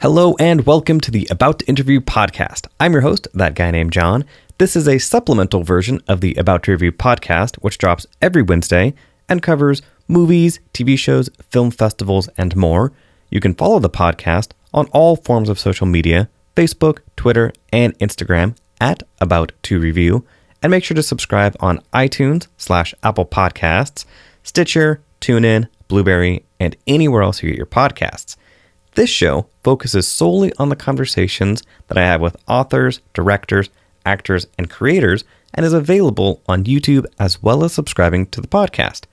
Hello and welcome to the About to Interview podcast. I'm your host, that guy named John. This is a supplemental version of the About to Review podcast, which drops every Wednesday and covers movies, TV shows, film festivals, and more. You can follow the podcast on all forms of social media, Facebook, Twitter, and Instagram at About to Review, and make sure to subscribe on iTunes/Apple Podcasts, Stitcher, TuneIn, Blueberry, and anywhere else you get your podcasts. This show focuses solely on the conversations that I have with authors, directors, actors, and creators, and is available on YouTube as well as subscribing to the podcast.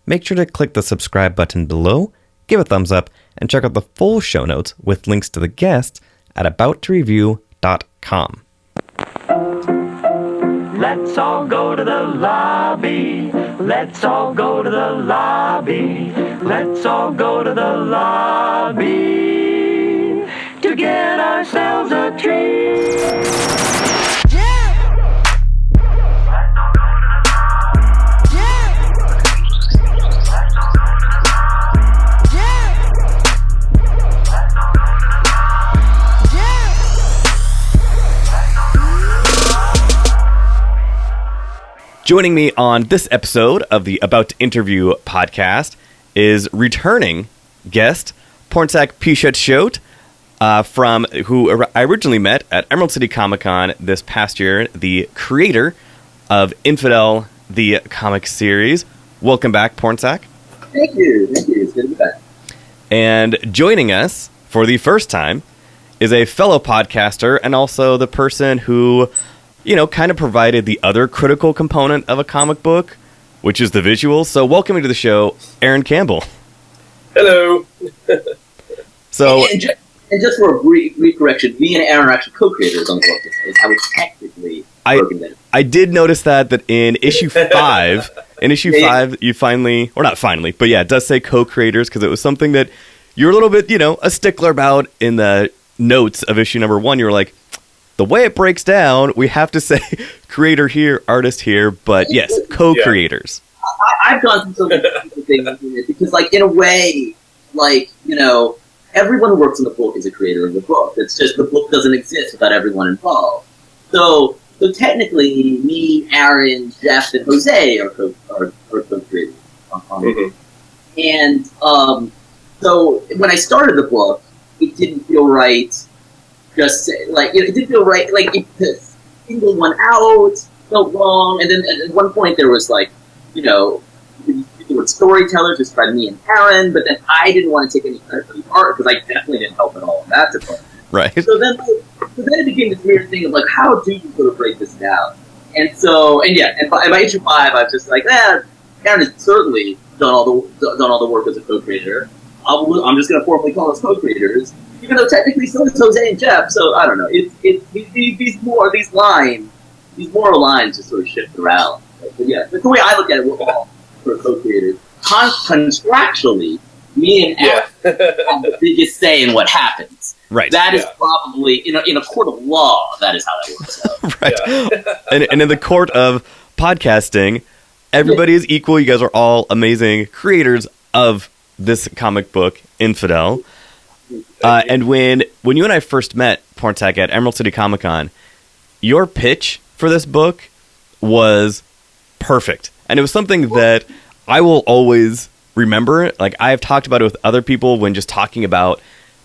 Make sure to click the subscribe button below, give a thumbs up, and check out the full show notes with links to the guests at abouttoreview.com. Let's all go to the lobby. Let's all go to the lobby. Let's all go to the lobby to get ourselves a treat. Joining me on this episode of the About to Interview podcast is returning guest Pornsak Pichetshote, from who I originally met at Emerald City Comic Con this past year, the creator of Infidel, the comic series. Welcome back, Pornsak. Thank you. It's good to be back. And joining us for the first time is a fellow podcaster and also the person who, kind of provided the other critical component of a comic book, which is the visuals. So welcome to the show, Aaron Campbell. Hello. And just for a brief correction, me and Aaron are actually co-creators on the book. I was technically broken down. I did notice that in issue 5, you finally, or not finally, but yeah, it does say co-creators because it was something that you're a little bit, a stickler about in the notes of issue number 1. You were like, the way it breaks down, we have to say creator here, artist here, but yes, co-creators. Yeah. I've gone through so many things because, in a way, everyone who works on the book is a creator of the book. It's just the book doesn't exist without everyone involved. So technically, me, Aaron, Jeff, and Jose are co-creators. And so when I started the book, it didn't feel right. It didn't feel right. It single one out felt wrong. And then at one point there was there were storytellers just by me and Aaron, but then I didn't want to take any credit for the art because I definitely didn't help at all in that department. Right. So then it became this weird thing of how do you sort of break this down? And by issue 5, I was just Aaron has certainly done all the work as a co-creator. I'm just going to formally call us co-creators, even though technically so is Jose and Jeff. So I don't know. These moral lines just sort of shift around. But the way I look at it, we're all sort of co-creators. Contractually, me and Aaron have the biggest say in what happens. Right. That is probably in a court of law. That is how that works out. Right. Yeah. and in the court of podcasting, everybody is equal. You guys are all amazing creators of this comic book, Infidel. And when you and I first met, Pornsak, at Emerald City Comic Con, your pitch for this book was perfect. And it was something that I will always remember. I have talked about it with other people when just talking about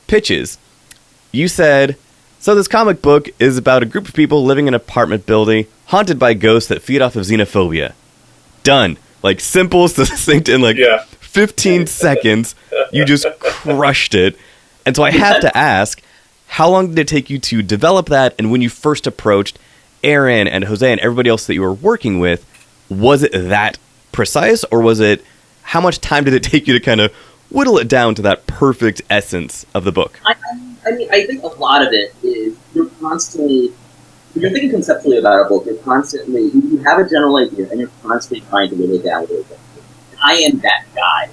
pitches. You said, so this comic book is about a group of people living in an apartment building haunted by ghosts that feed off of xenophobia. Done. Simple, succinct, in 15 seconds. You just crushed it. And so I have to ask, how long did it take you to develop that? And when you first approached Aaron and Jose and everybody else that you were working with, was it that precise? Or was it, how much time did it take you to kind of whittle it down to that perfect essence of the book? I think a lot of it is you're constantly, when you're thinking conceptually about a book, you have a general idea and you're constantly trying to whittle it down a little bit. I am that guy.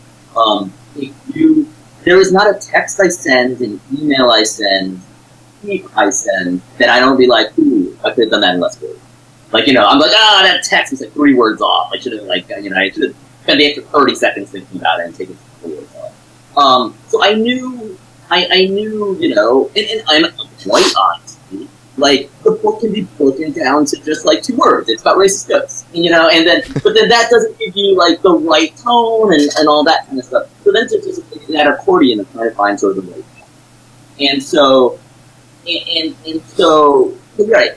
There is not a text I send, an email I send, tweet I send, that I don't be ooh, I could have done that in less words. I'm that text was 3 words off. I should have, I should have spent the extra 30 seconds thinking about it and taken 3 words off. So I knew I knew, and I'm quite honest, like, the book can be broken down to just, like, 2 words. It's about racist ghosts, and then, but then that doesn't give you, like, the right tone and all that kind of stuff. So then it's just that accordion of trying to find sort of the right tone. And so, so, right,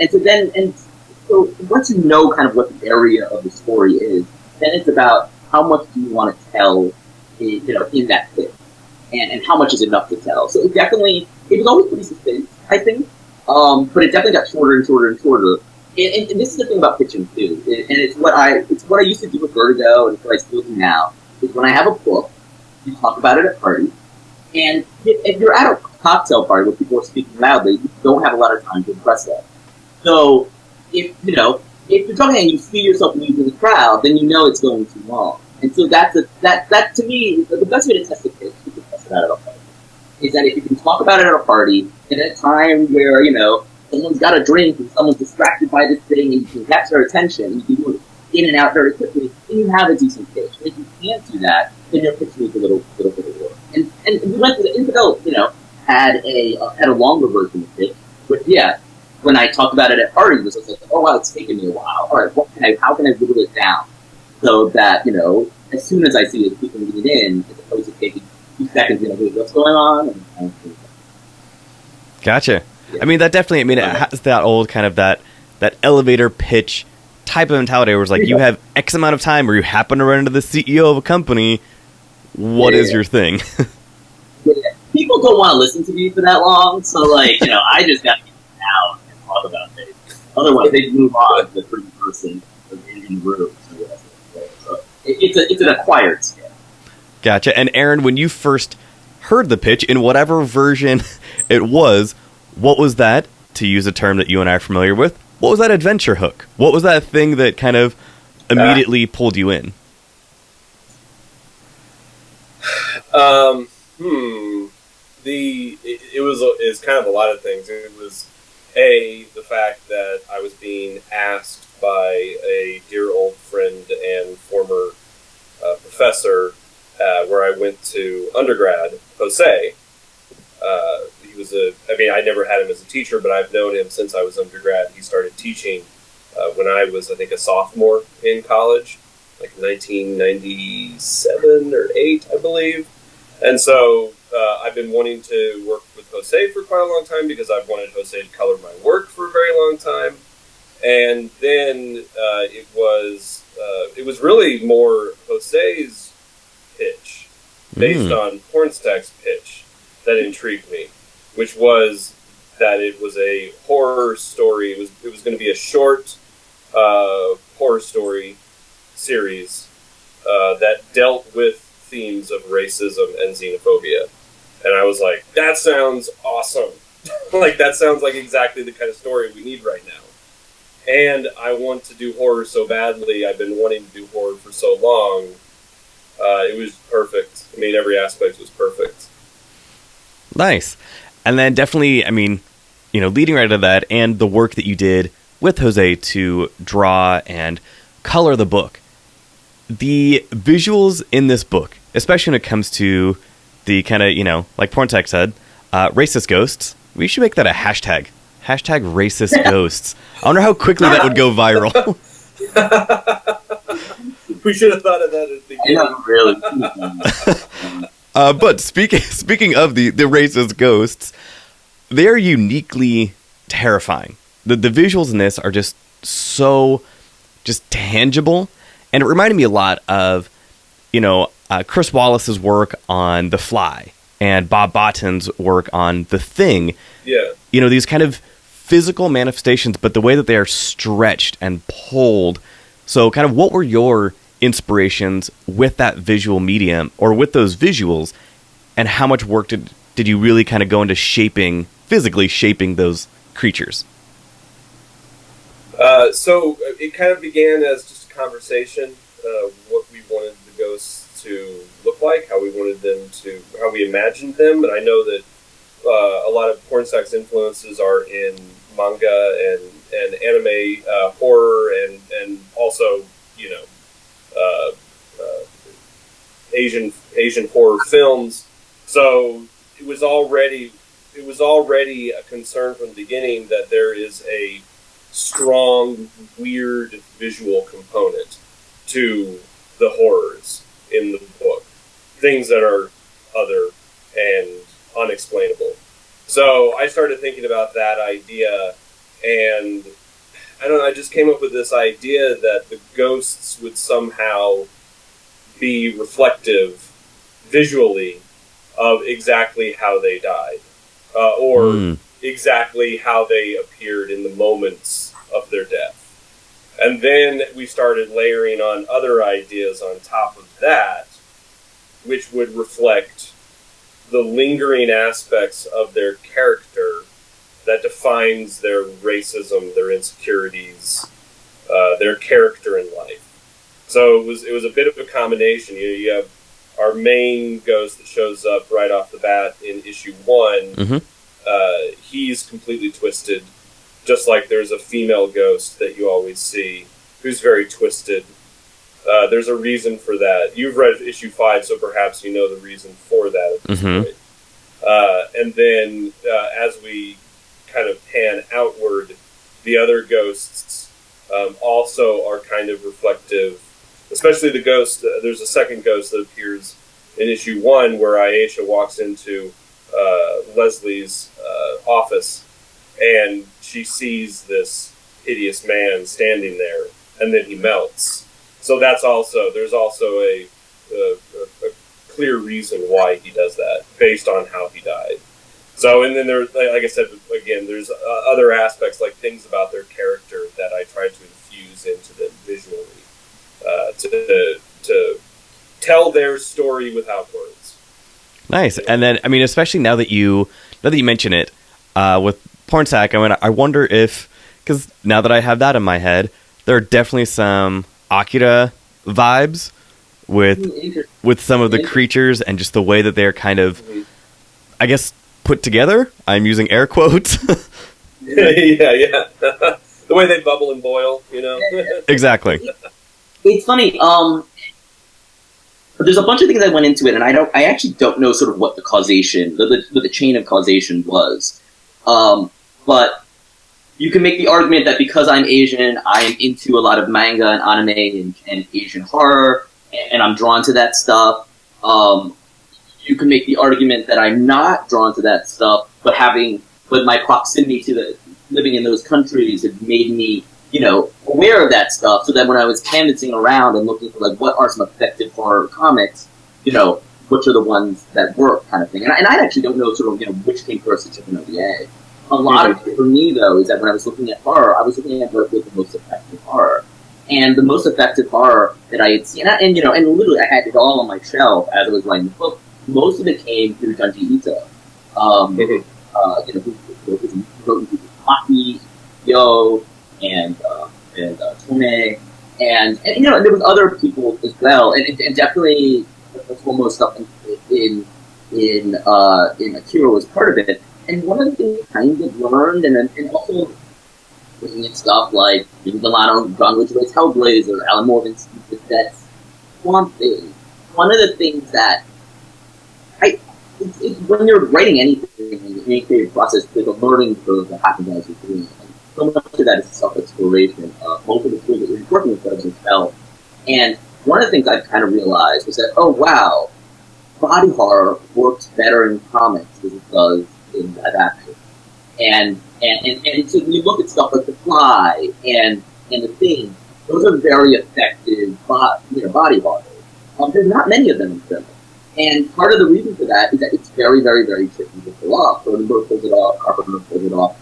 so once you know kind of what the area of the story is, then it's about how much do you want to tell, in that pitch, and how much is enough to tell. So it was always pretty succinct, I think, but it definitely got shorter and shorter and shorter. And this is the thing about pitching too, and it's what I used to do with Vertigo, and it's what I still do now. Is when I have a book, you talk about it at parties, and if you're at a cocktail party where people are speaking loudly, you don't have a lot of time to impress that. So if you're talking and you see yourself losing the crowd, then you know it's going too long. And so that to me, the best way to test the pitch is to test it out at a party. Is that if you can talk about it at a party at a time where, someone's got a drink and someone's distracted by this thing and you can catch their attention, you can do it in and out very quickly, then you have a decent pitch. And if you can't do that, then your pitch needs a little bit of work. And we went to the Infidel, had a longer version of it. But yeah, when I talked about it at parties, it was like, oh wow, it's taken me a while. All right, how can I whittle it down so that, as soon as I see it, people get in, as opposed to taking 2 seconds, what's going on? Gotcha. Yeah. I mean, that definitely, it has that old kind of that elevator pitch type of mentality where it's like, you have X amount of time where you happen to run into the CEO of a company. What is your thing? People don't want to listen to me for that long, so, I just got to get out and talk about things. Otherwise, they move on to the pretty person in the room. So it's an acquired skill. Gotcha. And Aaron, when you first heard the pitch, in whatever version it was, what was that, to use a term that you and I are familiar with, what was that adventure hook? What was that thing that kind of immediately pulled you in? It's kind of a lot of things. It was the fact that I was being asked by a dear old friend and former professor where I went to undergrad, Jose. He was I never had him as a teacher, but I've known him since I was undergrad. He started teaching when I was, I think, a sophomore in college, like 1997 or 8, I believe. And so I've been wanting to work with Jose for quite a long time because I've wanted Jose to color my work for a very long time. And then it was really more Jose's pitch based on Pornsak's pitch that intrigued me, which was that it was a horror story. It was going to be a short horror story series that dealt with themes of racism and xenophobia. And I was like, that sounds awesome. That sounds like exactly the kind of story we need right now. And I want to do horror so badly. I've been wanting to do horror for so long. It was perfect. Every aspect was perfect. Nice. And then definitely, leading right to that and the work that you did with Jose to draw and color the book. The visuals in this book, especially when it comes to the kind of, like Pornsak said, racist ghosts, we should make that a hashtag. Hashtag racist ghosts. I wonder how quickly that would go viral. We should have thought of that at the beginning. Really. But speaking of the racist ghosts, they're uniquely terrifying. The visuals in this are just so tangible. And it reminded me a lot of, Chris Wallace's work on The Fly and Bob Botton's work on The Thing. Yeah. These kind of physical manifestations, but the way that they are stretched and pulled. So kind of what were your inspirations with that visual medium or with those visuals, and how much work did you really kind of go into physically shaping those creatures? So it kind of began as just a conversation, what we wanted the ghosts to look like, how we imagined them. And I know that a lot of Pornsak's influences are in manga and anime horror and also, Asian horror films. So it was already a concern from the beginning that there is a strong, weird visual component to the horrors in the book. Things that are other and unexplainable. So I started thinking about that idea, and I don't know, I just came up with this idea that the ghosts would somehow be reflective visually of exactly how they died, or exactly how they appeared in the moments of their death. And then we started layering on other ideas on top of that, which would reflect the lingering aspects of their character that defines their racism, their insecurities, their character in life. So it was a bit of a combination. You have our main ghost that shows up right off the bat in issue 1. Mm-hmm. He's completely twisted, just like there's a female ghost that you always see who's very twisted. There's a reason for that. You've read issue 5, so perhaps you know the reason for that at this point. And then as we kind of pan outward, the other ghosts also are kind of reflective, especially the ghost. There's a second ghost that appears in issue 1 where Aisha walks into Leslie's office, and she sees this hideous man standing there, and then he melts. So there's also a clear reason why he does that, based on how he died. So, and then there, like I said, again, there's other aspects, like things about their character that I tried to infuse into them visually, to tell their story without words. Nice. And then, I mean, especially now that you mention it, with Pornsak, I mean, I wonder if, because now that I have that in my head, there are definitely some Akira vibes with some of the creatures and just the way that they're kind of, I guess, put together. I'm using air quotes. yeah. The way they bubble and boil, you know? Exactly. It's funny, there's a bunch of things that went into it, and I actually don't know sort of what the causation, the chain of causation was. But you can make the argument that because I'm Asian, I am into a lot of manga and anime and Asian horror, and I'm drawn to that stuff. You can make the argument that I'm not drawn to that stuff, but my proximity to living in those countries had made me, aware of that stuff, so that when I was canvassing around and looking for, like, what are some effective horror comics, which are the ones that work, kind of thing. And I actually don't know sort of, which came first, the chicken or the egg. A lot of it for me, though, is that when I was looking at horror, I was looking at what was the most effective horror. And the most effective horror that I had seen, and literally I had it all on my shelf as I was writing the book, most of it came through Junji Ito. Who wrote Maki, Yo, and Tome, and there was other people as well, and definitely the foremost stuff in Akira was part of it. And one of the things I kind of learned, and also looking at stuff like Delano, John Ridgway's Hellblazer, Alan Morgan's That's Swamp Thing. One of the things that it's when you're writing anything in any creative process, there's a learning curve that happens as you're doing it. And so much of that is self-exploration. Most of the tools that you're working with are self. And one of the things I've kind of realized was that, oh wow, body horror works better in comics than it does in live action. And so when you look at stuff like The Fly and The Thing, those are very effective body horror. There's not many of them in film. And part of the reason for that is that it's very, very, very tricky to pull off. Cronenberg pulls it off, Carpenter pulls it off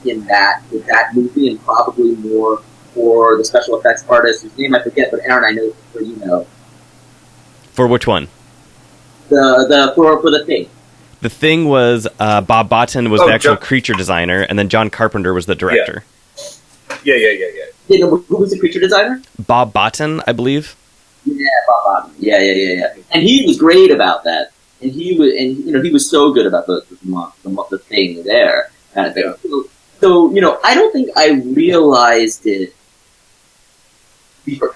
with that movie, and probably more for the special effects artist whose name I forget, but Aaron, I know for you know. For which one? For The Thing. The Thing was Bob Bottin was the actual creature designer, and then John Carpenter was the director. Yeah. Who was the creature designer? Bob Bottin, I believe. Yeah, Bob Bottin. Yeah. And he was great about that. And he was so good about the thing there. Kind of thing. So, I don't think I realized it before.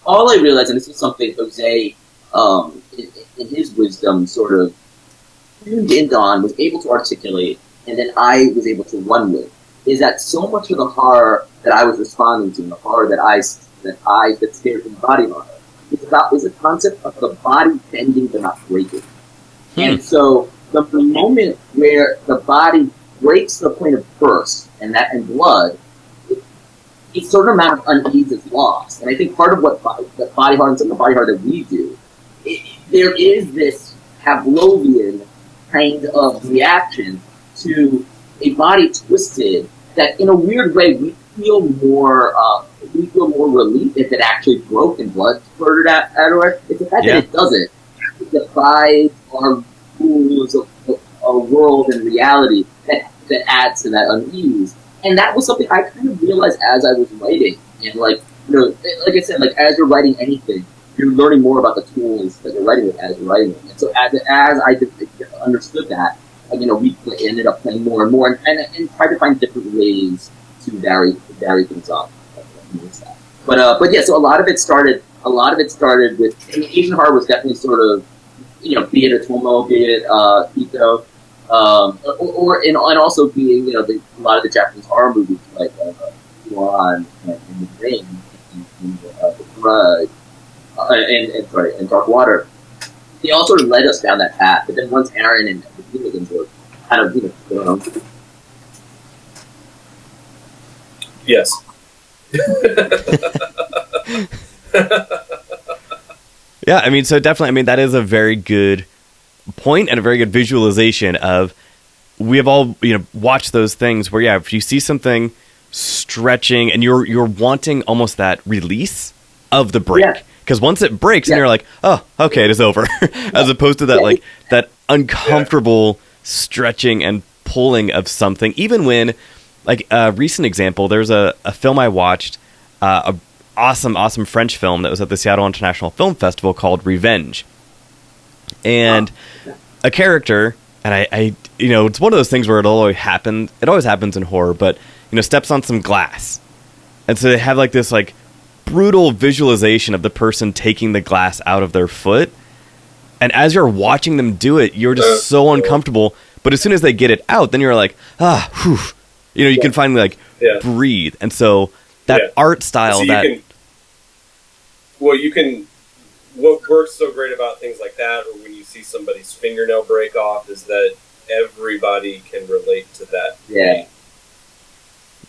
All I realized, and this is something Jose, in his wisdom, sort of tuned in on, was able to articulate, and then I was able to run with, is that so much of the horror that I was responding to, and the horror that scared from body horror, is the concept of the body bending but not breaking. And so the moment where the body breaks to the point of burst and blood, a certain amount of unease is lost. And I think part of what the body horror and some of the body horror that we do, there is this Pavlovian kind of reaction to a body twisted that, in a weird way, we feel more relief if it actually broke and blood spurted out of it. It's the fact that it doesn't. It defies our rules of our world and reality that adds to that unease. And that was something I kind of realized as I was writing. And like I said, like as you're writing anything, you're learning more about the tools that you're writing with as you're writing them. And so as I understood that, we ended up playing more and more and tried to find different ways to vary things up. But yeah, so a lot of it started with, Asian horror was definitely sort of, be it a Tomo, be it Ito, and also being, a lot of the Japanese horror movies like Yuan and The Ring and The Grudge and Dark Water. They all sort of led us down that path. But then once Aaron and the Hooligans were kind of, Yes. Yeah, I mean, so definitely, that is a very good point and a very good visualization of, we have all, watched those things where, if you see something stretching and you're wanting almost that release of the break. Because once it breaks, and you're like, oh, okay, it is over. As opposed to that, that uncomfortable stretching and pulling of something. Even when, a recent example, there's a film I watched, a awesome French film that was at the Seattle International Film Festival called Revenge. And a character, and I it's one of those things where it always happens in horror, but, steps on some glass. And so they have this brutal visualization of the person taking the glass out of their foot. And as you're watching them do it, you're just so uncomfortable. But as soon as they get it out, then you're like, whew. You can finally breathe. And so that art style what works so great about things like that, or when you see somebody's fingernail break off, is that everybody can relate to that. Yeah.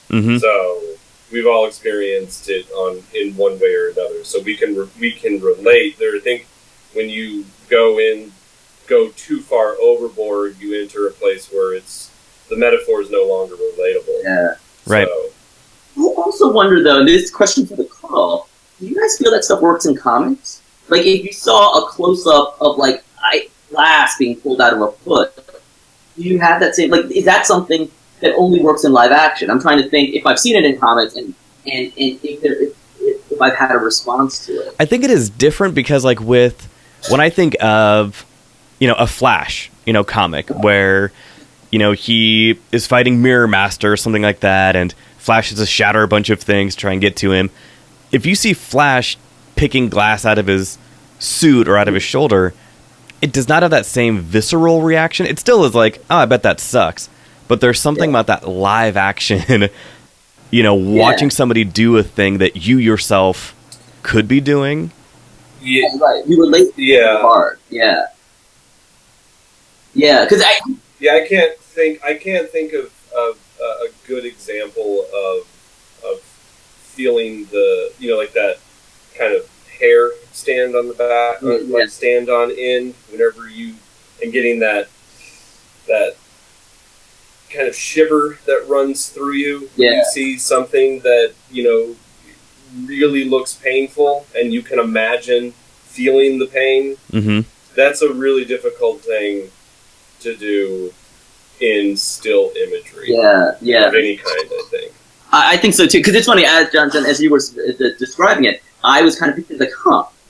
Mm-hmm. So we've all experienced it in one way or another. So we can relate. I think when you go too far overboard, you enter a place where the metaphor is no longer relatable. Yeah. Right. I also wonder, though, and this question for the call, do you guys feel that stuff works in comics? If you saw a close-up of, glass being pulled out of a foot, do you have that same, is that something that only works in live action? I'm trying to think if I've seen it in comics and if I've had a response to it. I think it is different because, when I think of, a Flash, comic where, he is fighting Mirror Master or something like that, and Flash has to shatter a bunch of things to try and get to him. If you see Flash picking glass out of his suit or out of his shoulder, it does not have that same visceral reaction. It still is I bet that sucks. But there's something about that live action, watching somebody do a thing that you yourself could be doing. Yeah, right. You relate hard. Yeah. Yeah, because I can't think of a good example of feeling that kind of hair stand on the back, stand on end, whenever and getting that kind of shiver that runs through you. Yeah. You see something that, really looks painful, and you can imagine feeling the pain. Mm-hmm. That's a really difficult thing to do in still imagery. Yeah. Of any kind, I think. I think so too, because it's funny, as Jonathan, as you were describing it, I was kind of thinking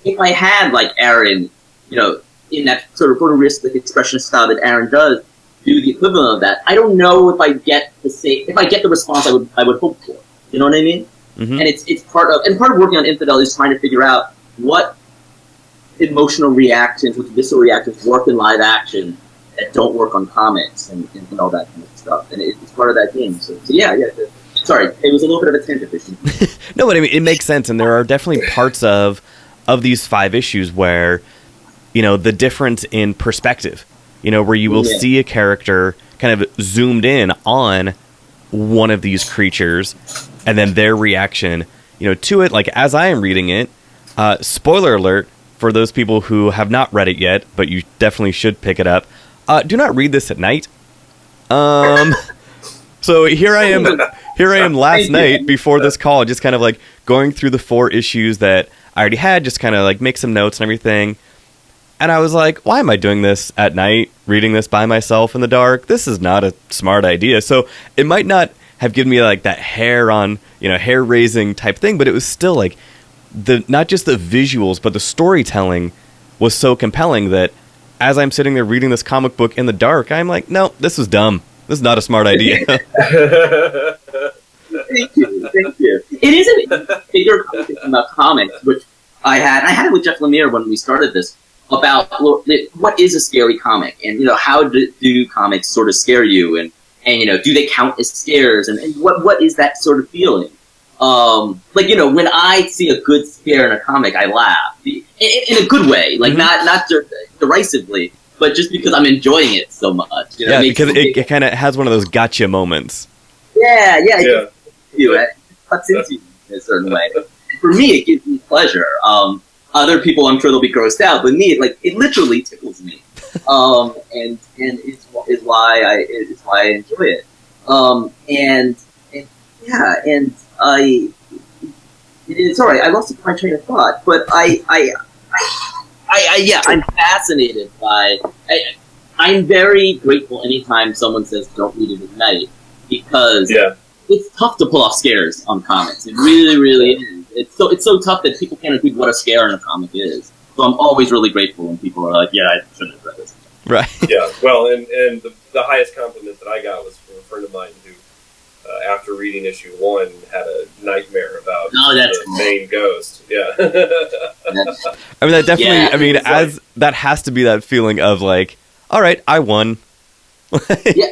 if I had Aaron, in that sort of photorealistic expressionist style that Aaron does, do the equivalent of that, I don't know if I get the response I would hope for. You know what I mean? Mm-hmm. And it's part of working on Infidel is trying to figure out what emotional reactions, which visceral reactions work in live action that don't work on comics and all that kind of stuff. And it's part of that game. So yeah. Sorry, it was a little bit of a tangent issue. No, but I mean, it makes sense, and there are definitely parts of these 5 issues where, you know, the difference in perspective, you know, where you will see a character kind of zoomed in on one of these creatures, and then their reaction, you know, to it. Like, as I am reading it, spoiler alert for those people who have not read it yet, but you definitely should pick it up. Do not read this at night. So here I am last night before this call, just kind of like going through the 4 issues that I already had, just kind of like make some notes and everything. And I was like, why am I doing this at night, reading this by myself in the dark? This is not a smart idea. So it might not have given me like that hair raising type thing, but it was still like not just the visuals, but the storytelling was so compelling that as I'm sitting there reading this comic book in the dark, I'm like, no, this is dumb. This is not a smart idea. Thank you. It is a bigger conversation about comics, which I had it with Jeff Lemire when we started this, about what is a scary comic, and, you know, how do comics sort of scare you, and you know, do they count as scares, and what is that sort of feeling? Like, you know, when I see a good scare in a comic, I laugh in a good way, like not derisively, but just because I'm enjoying it so much. You know, because it kind of has one of those gotcha moments. Yeah. It cuts into you in a certain way. For me, it gives me pleasure. Other people, I'm sure they'll be grossed out, but me, it literally tickles me. And is why I enjoy it. Sorry, I lost my train of thought, but I'm fascinated by. I'm very grateful anytime someone says don't read it at night, because it's tough to pull off scares on comics. It really, really is. It's so tough that people can't agree what a scare in a comic is. So I'm always really grateful when people are like, yeah, I shouldn't have read this. Right. Yeah. Well, and the highest compliment that I got was from a friend of mine who, after reading issue 1, had a nightmare about the main ghost. Yeah. I mean, that definitely. As that has to be that feeling of like, all right, I won. Yeah.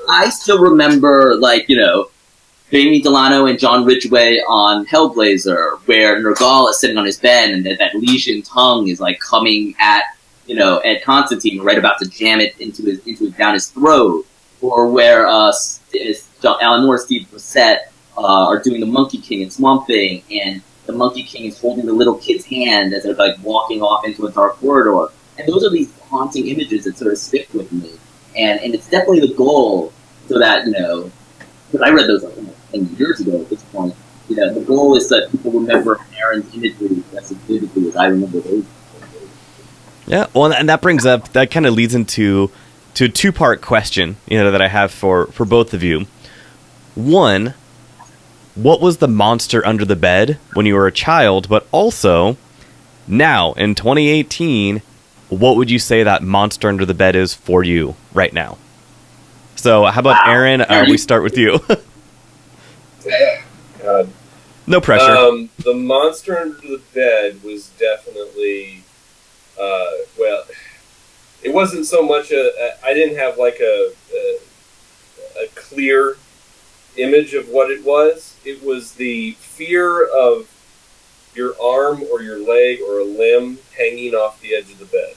I still remember, like, you know, Jamie Delano and John Ridgway on Hellblazer, where Nergal is sitting on his bed and that Legion tongue is like coming at, you know, Ed Constantine, right about to jam it down his throat, or where Alan Moore and Steve Brissett are doing the Monkey King and Swamp Thing, and the Monkey King is holding the little kid's hand as they're like walking off into a dark corridor. And those are these haunting images that sort of stick with me. And it's definitely the goal, so that, you know, because I read those like 10 years ago at this point, you know, the goal is that people remember Aaron's imagery as vividly as I remember those. Yeah, well, and that brings up, that kind of leads into a 2-part question, you know, that I have for both of you. One, what was the monster under the bed when you were a child? But also, now, in 2018, what would you say that monster under the bed is for you right now? So, how about Aaron? We start with you. God. No pressure. The monster under the bed was definitely, well, it wasn't so much I didn't have like a clear image of what it was. It was the fear of your arm or your leg or a limb hanging off the edge of the bed.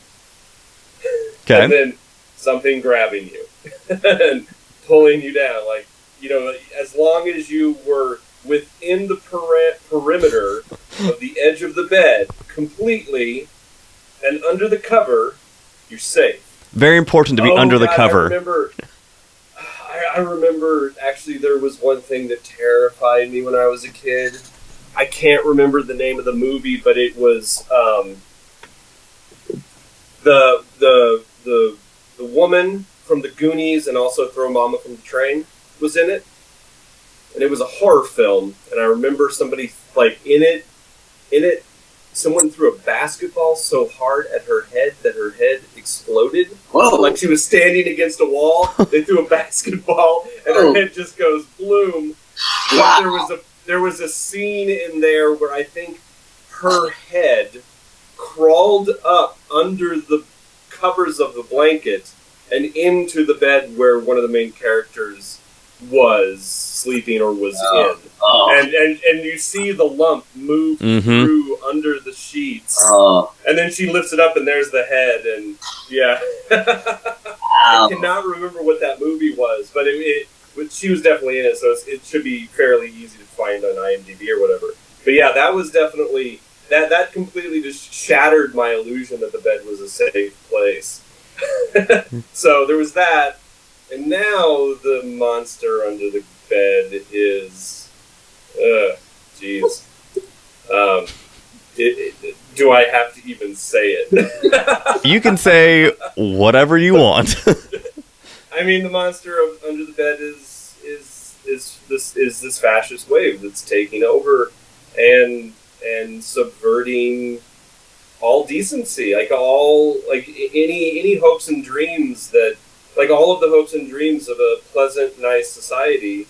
Okay. And then something grabbing you and pulling you down. Like, you know, as long as you were within the perimeter of the edge of the bed completely and under the cover, you're safe. Very important to be under the cover. I remember actually there was one thing that terrified me when I was a kid. I can't remember the name of the movie, but it was the woman from the Goonies and also Throw Mama from the Train was in it. And it was a horror film, and I remember somebody, like, in it, someone threw a basketball so hard at her head that her head exploded. Whoa. Like she was standing against a wall, they threw a basketball, and her head just goes bloom. Wow. There was a scene in there where I think her head crawled up under the covers of the blanket and into the bed where one of the main characters was sleeping or was in. And you see the lump move through under the sheets. And then she lifts it up and there's the head. And yeah. I cannot remember what that movie was, but she was definitely in it, so it should be fairly easy to find on IMDb or whatever. But yeah, that was definitely... That completely just shattered my illusion that the bed was a safe place. So there was that. And now the monster under the bed is... Jeez. Do I have to even say it? You can say whatever you want. I mean, the monster under the bed is this fascist wave that's taking over and subverting all decency, like any hopes and dreams that, like all of the hopes and dreams of a pleasant, nice society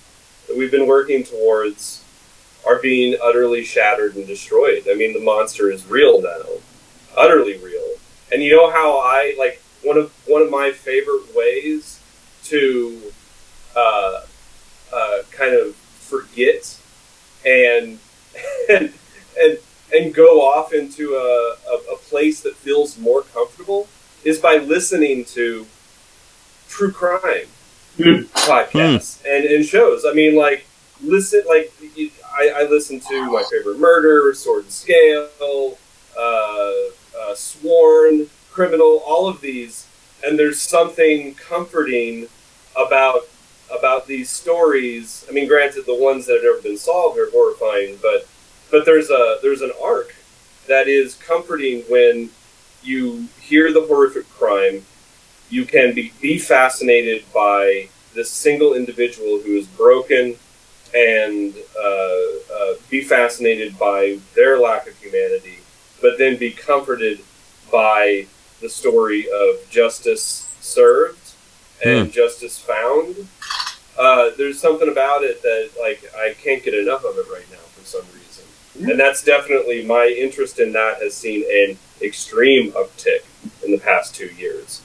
that we've been working towards are being utterly shattered and destroyed. I mean, the monster is real now, utterly real. And you know how I like one of my favorite ways to kind of forget and go off into a place that feels more comfortable is by listening to true crime podcasts and shows. I mean, like, I listen to My Favorite Murder, Sword and Scale, Sworn, Criminal, all of these, and there's something comforting about these stories. I mean, granted, the ones that have never been solved are horrifying, but there's an arc that is comforting when you hear the horrific crime. You can be fascinated by this single individual who is broken, and be fascinated by their lack of humanity, but then be comforted by the story of justice served and justice found. There's something about it that, like, I can't get enough of it right now for some reason. And that's definitely, my interest in that has seen an extreme uptick in the past 2 years.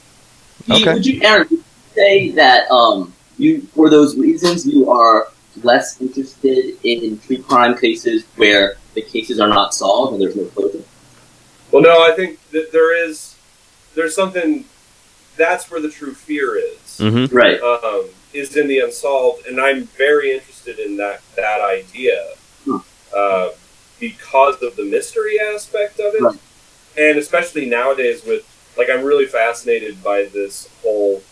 Okay. Would you, Aaron, say that for those reasons, you are less interested in true crime cases where the cases are not solved and there's no closure? Well, no, I think that there's something, that's where the true fear is. Mm-hmm. Right. Is in the unsolved, and I'm very interested in that idea because of the mystery aspect of it. Right. And especially nowadays with, like, I'm really fascinated by this whole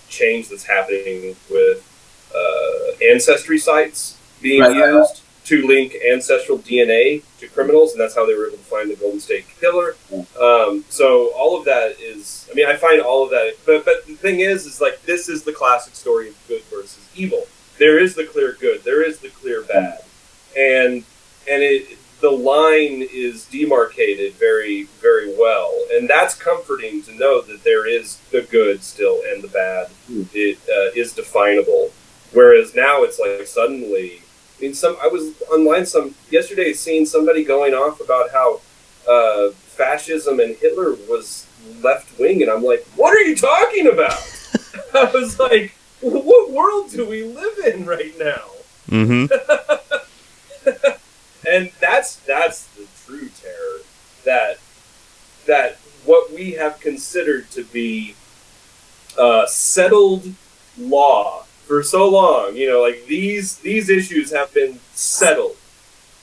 change that's happening with ancestry sites being used to link ancestral DNA to criminals, and that's how they were able to find the Golden State Killer. So all of that is, I mean, I find all of that, but the thing is like, this is the classic story of good versus evil. There is the clear good, there is the clear bad, and the line is demarcated very, very well, and that's comforting to know that there is the good still and the bad. It is definable. Whereas now it's like suddenly, I mean, I was online yesterday seeing somebody going off about how fascism and Hitler was left wing, and I'm like, what are you talking about? I was like, what world do we live in right now? Mm-hmm. And that's the true terror, that what we have considered to be settled law for so long, you know, like these issues have been settled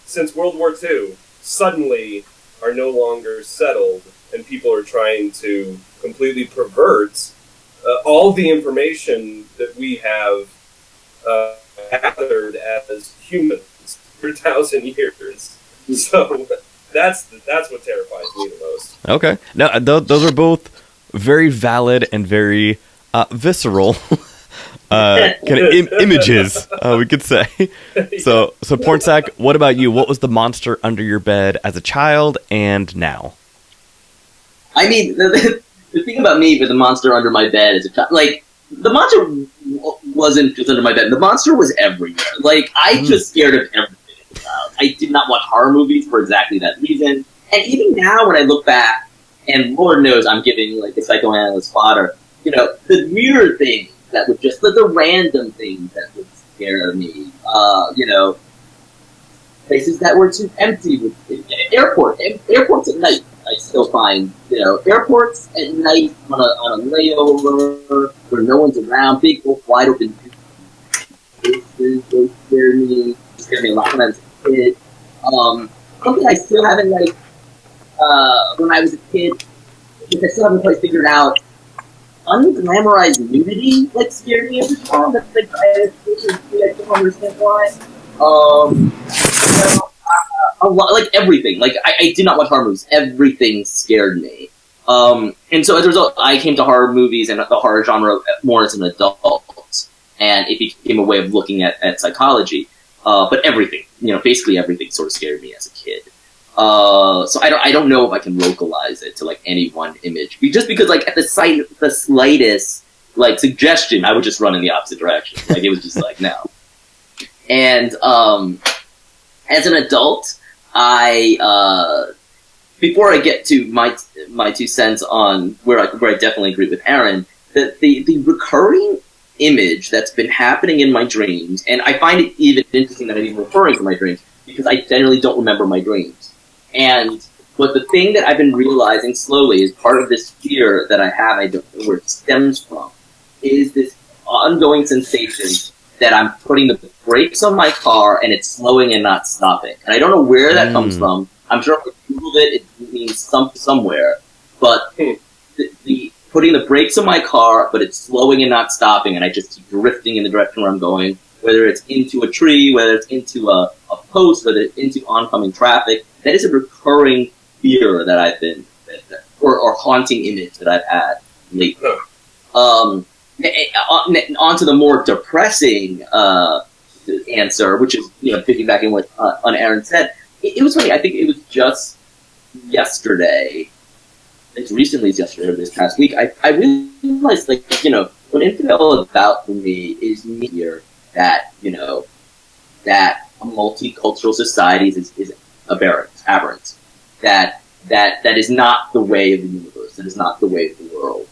since World War II, suddenly are no longer settled, and people are trying to completely pervert all the information that we have gathered as humans for 1,000 years. So that's what terrifies me the most. Okay. Now, those are both very valid and very visceral kind of images, we could say. So Pornsak, what about you? What was the monster under your bed as a child and now? I mean, the thing about me with the monster under my bed as a child, like, the monster wasn't just under my bed. The monster was everywhere. Like, I was scared of everything as a child. I did not watch horror movies for exactly that reason. And even now, when I look back and Lord knows I'm giving like a psychoanalyst fodder. The weird things that would just the random things that would scare me. Places that were too empty. Airports at night. I still find airports at night on a layover where no one's around, big wide open spaces. Those scare me. Scare me a lot when I was a kid. Something I still haven't when I was a kid, which I still haven't quite figured out. Unglamorized nudity scared me as a child. That's I don't understand why. A lot, everything. I did not watch horror movies. Everything scared me. And so as a result, I came to horror movies and the horror genre more as an adult, and it became a way of looking at psychology. But everything, basically everything sort of scared me as a kid. So I don't know if I can localize it to any one image. Just because at the slightest suggestion, I would just run in the opposite direction. It was just no. And as an adult, before I get to my 2 cents on where I definitely agree with Aaron, the recurring image that's been happening in my dreams, and I find it even interesting that I'm even referring to my dreams because I generally don't remember my dreams. But the thing that I've been realizing slowly is part of this fear that I have, I don't know where it stems from, is this ongoing sensation that I'm putting the brakes on my car and it's slowing and not stopping. And I don't know where that comes from. I'm sure if I Googled it, it means somewhere. But the putting the brakes on my car, but it's slowing and not stopping, and I just keep drifting in the direction where I'm going, whether it's into a tree, whether it's into a post, whether it's into oncoming traffic. That is a recurring fear that I've been, or haunting image that I've had lately. On to the more depressing answer, which is piggybacking what on Aaron said. It was funny. I think it was just yesterday, as recently as yesterday or this past week. I realized what Infidel is about for me is here that that a multicultural society is aberrant. That is not the way of the universe. That is not the way of the world.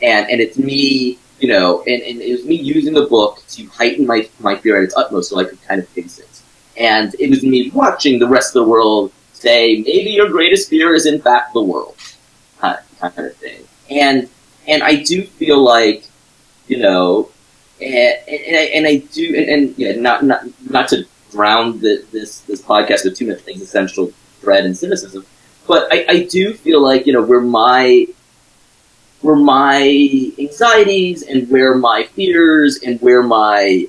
And it's me. And it was me using the book to heighten my fear at its utmost so I could kind of face it. And it was me watching the rest of the world say, maybe your greatest fear is in fact the world, kind of thing. And I do feel not to drown this podcast with too much existential dread and cynicism, but I do feel where my anxieties and where my fears and where my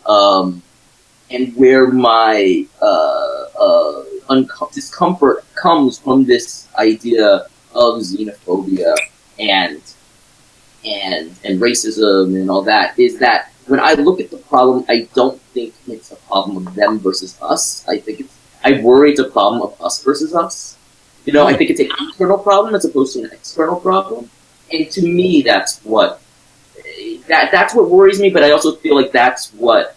discomfort comes from this idea of xenophobia and racism and all that, is that when I look at the problem, I don't think it's a problem of them versus us. I worry it's a problem of us versus us. I think it's an internal problem as opposed to an external problem. And to me, that's what worries me. But I also feel that's what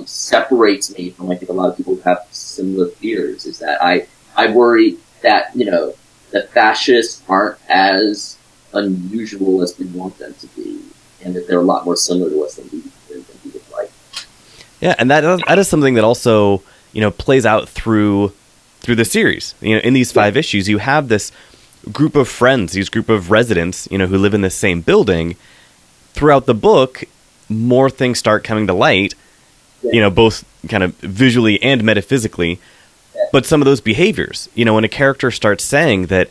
separates me from I think a lot of people who have similar fears. Is that I worry that that fascists aren't as unusual as we want them to be, and that they're a lot more similar to us than we would like. Yeah, and that is something that also plays out through the series. In these 5 issues, you have this group of friends, these group of residents, who live in the same building. Throughout the book, more things start coming to light, both kind of visually and metaphysically. But some of those behaviors, when a character starts saying that,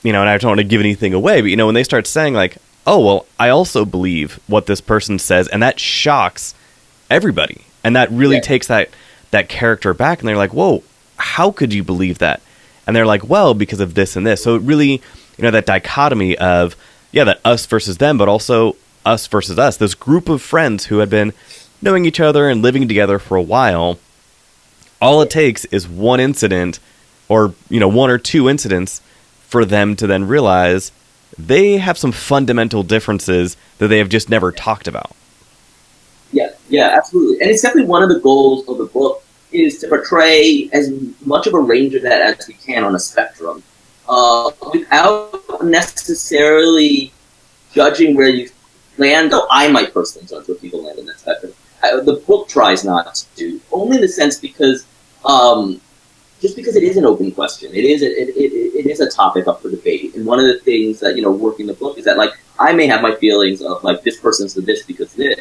and I don't want to give anything away, but when they start saying oh, well, I also believe what this person says, and that shocks everybody. And that really takes that character back, and they're like, whoa, how could you believe that? And they're like, well, because of this and this. So it really, that dichotomy of, that us versus them, but also us versus us. This group of friends who had been knowing each other and living together for a while, all it takes is one incident or, 1 or 2 incidents for them to then realize they have some fundamental differences that they have just never talked about. Yeah, absolutely. And it's definitely one of the goals of the book is to portray as much of a range of that as we can on a spectrum. without necessarily judging where you land, though I might personally judge where people land in that spectrum. The book tries not to, only in the sense because, just because it is an open question, it is a topic up for debate. And one of the things that, working the book is that, like, I may have my feelings of, like, this person's the this because this,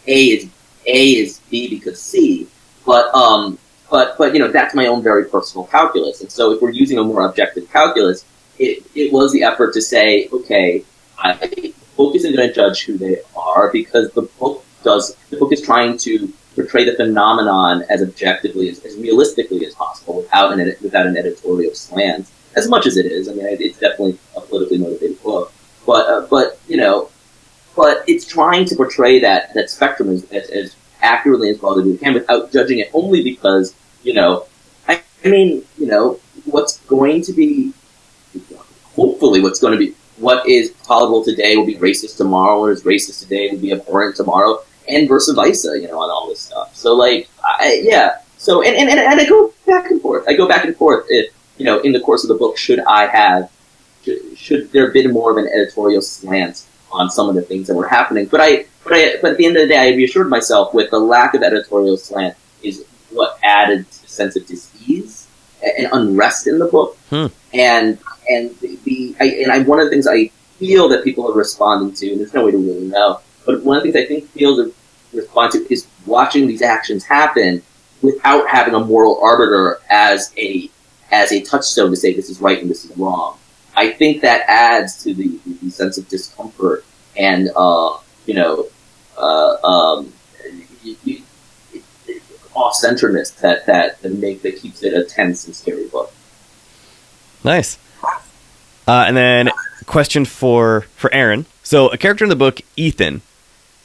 A is B because C, but that's my own very personal calculus. And so if we're using a more objective calculus, it was the effort to say, okay, the book isn't going to judge who they are because the book is trying to portray the phenomenon as objectively, as realistically as possible without an editorial slant, as much as it is. I mean, it's definitely a politically motivated book, but it's trying to portray that spectrum as accurately as well as it can without judging it, only because, what's going to be, hopefully what is tolerable today will be racist tomorrow, or is racist today will be abhorrent tomorrow, and vice versa, on all this stuff. So, like, So, and I go back and forth. If, in the course of the book, should there have been more of an editorial slant on some of the things that were happening? But at the end of the day, I reassured myself with the lack of editorial slant is what added to the sense of dis-ease and unrest in the book. And one of the things I feel that people are responding to, and there's no way to really know, but one of the things I think people respond to is watching these actions happen without having a moral arbiter as a touchstone to say this is right and this is wrong. I think that adds to the sense of discomfort and off-centeredness that keeps it a tense and scary book. Nice. And then question for Aaron. So a character in the book, Ethan,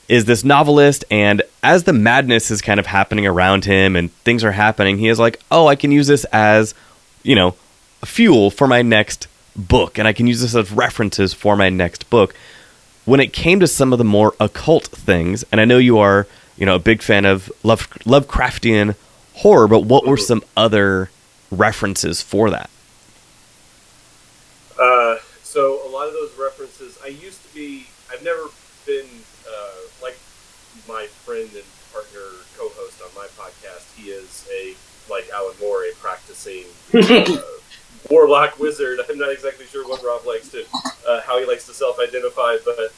is this novelist, and as the madness is kind of happening around him and things are happening, he is like, oh, I can use this as, fuel for my next book, and I can use this as references for my next book. When it came to some of the more occult things, and I know you are, a big fan of Lovecraftian horror, but what were some other references for that? So a lot of those references, I've never been, like my friend and partner co-host on my podcast, he is like Alan Moore, a practicing warlock wizard. I'm not exactly sure what Rob likes how he likes to self-identify, but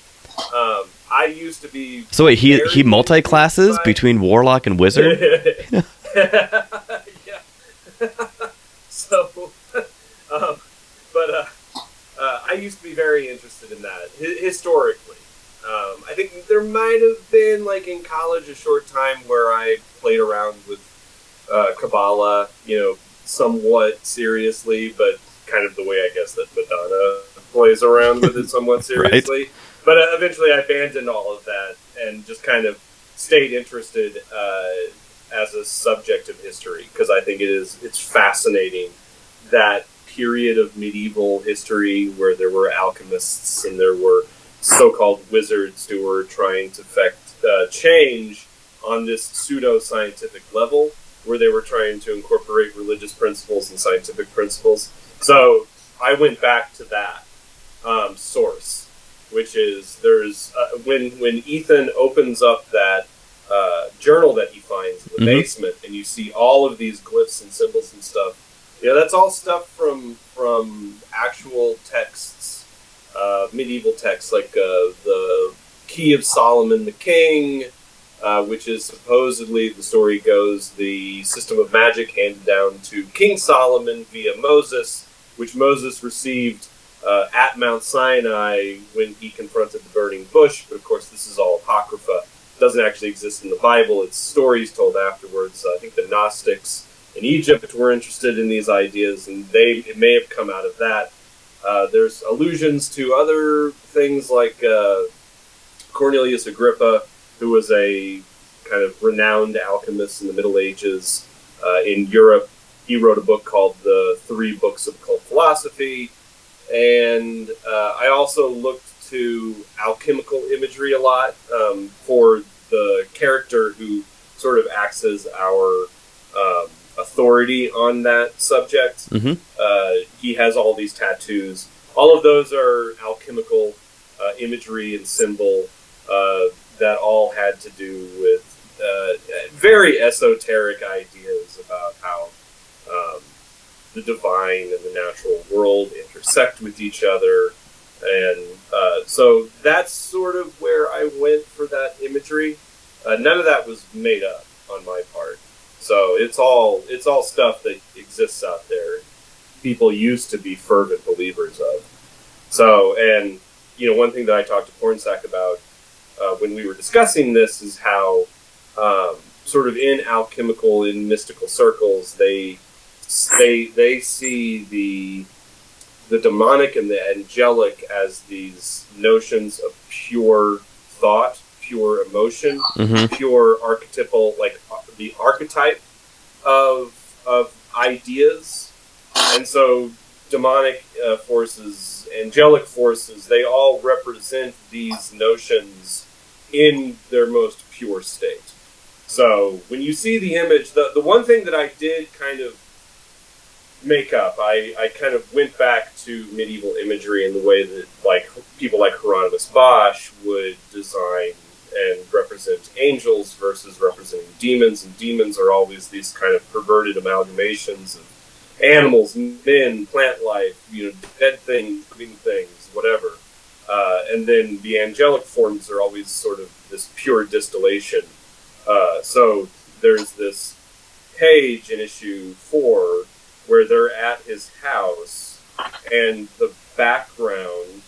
I used to be... So wait, he multi-classes between warlock and wizard? Yeah. So, I used to be very interested in that, historically. I think there might have been, like, in college, a short time where I played around with Kabbalah, somewhat seriously, but kind of the way, I guess, that Madonna plays around with it somewhat seriously. Right. But eventually I abandoned all of that and just kind of stayed interested as a subject of history, because I think it's fascinating, that period of medieval history where there were alchemists and there were so-called wizards who were trying to effect change on this pseudo-scientific level, where they were trying to incorporate religious principles and scientific principles. So I went back to that source, which is when Ethan opens up that journal that he finds in the basement, and you see all of these glyphs and symbols and stuff. That's all stuff from actual texts, medieval texts, like the Key of Solomon the King, which is supposedly, the story goes, the system of magic handed down to King Solomon via Moses, which Moses received at Mount Sinai when he confronted the burning bush. But of course, this is all apocrypha. It doesn't actually exist in the Bible. It's stories told afterwards. I think the Gnostics in Egypt were interested in these ideas, and it may have come out of that. There's allusions to other things like Cornelius Agrippa, who was a kind of renowned alchemist in the Middle Ages in Europe. He wrote a book called The Three Books of Occult Philosophy. And I also looked to alchemical imagery a lot for the character who sort of acts as our authority on that subject. Mm-hmm. He has all these tattoos. All of those are alchemical imagery and symbol that all had to do with very esoteric ideas about how the divine and the natural world intersect with each other. And so that's sort of where I went for that imagery. None of that was made up on my part. So it's all stuff that exists out there. People used to be fervent believers of. So, and one thing that I talked to Pornsak about when we were discussing this is how sort of in alchemical, in mystical circles, they see the demonic and the angelic as these notions of pure thought, pure emotion, pure archetypal, like the archetype of ideas. And so demonic forces, angelic forces, they all represent these notions in their most pure state. So when you see the image, the one thing that I did kind of make up, I kind of went back to medieval imagery in the way that like people like Hieronymus Bosch would design and represent angels versus representing demons, and demons are always these kind of perverted amalgamations of animals, men, plant life, dead things, living things, whatever. And then the angelic forms are always sort of this pure distillation. So there's this page in issue 4 where they're at his house, and the background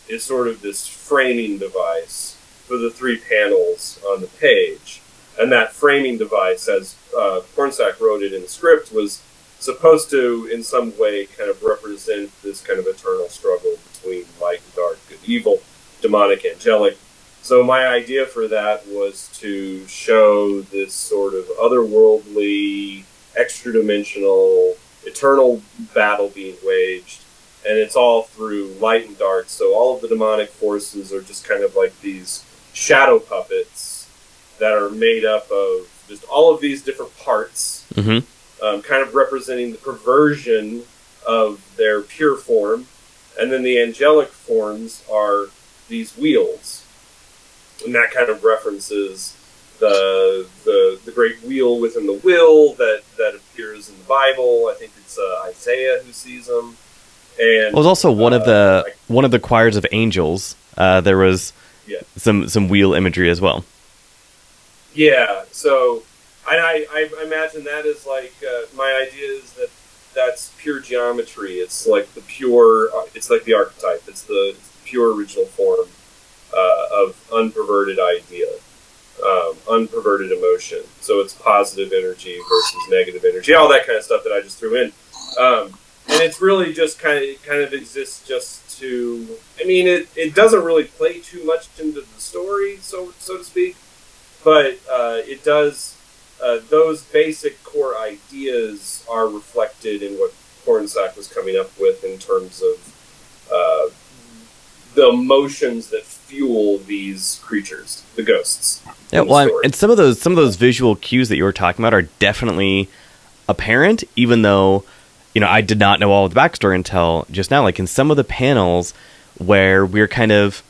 is sort of this framing device for the 3 panels on the page. And that framing device, as Pornsak wrote it in the script, was supposed to, in some way, kind of represent this kind of eternal struggle between light and dark, good, evil, demonic, angelic. So my idea for that was to show this sort of otherworldly, extra-dimensional, eternal battle being waged, and it's all through light and dark. So all of the demonic forces are just kind of like these shadow puppets that are made up of just all of these different parts, kind of representing the perversion of their pure form. And then the angelic forms are these wheels, and that kind of references the great wheel within the will that appears in the Bible. I think it's Isaiah who sees them. And it was also one of the choirs of angels. There was some wheel imagery as well. Yeah. So I imagine that is like my idea is that's pure geometry. It's like the pure. It's like the archetype. It's the pure original form of unperverted idea. Unperverted emotion. So it's positive energy versus negative energy, all that kind of stuff that I just threw in. And it's really just kind of exists just to, I mean, it doesn't really play too much into the story, so to speak, but it does, those basic core ideas are reflected in what Pornsak was coming up with in terms of the emotions that fuel these creatures, the ghosts. Yeah, well, and some of those visual cues that you were talking about are definitely apparent, even though, I did not know all of the backstory until just now. Like in some of the panels where we're kind of,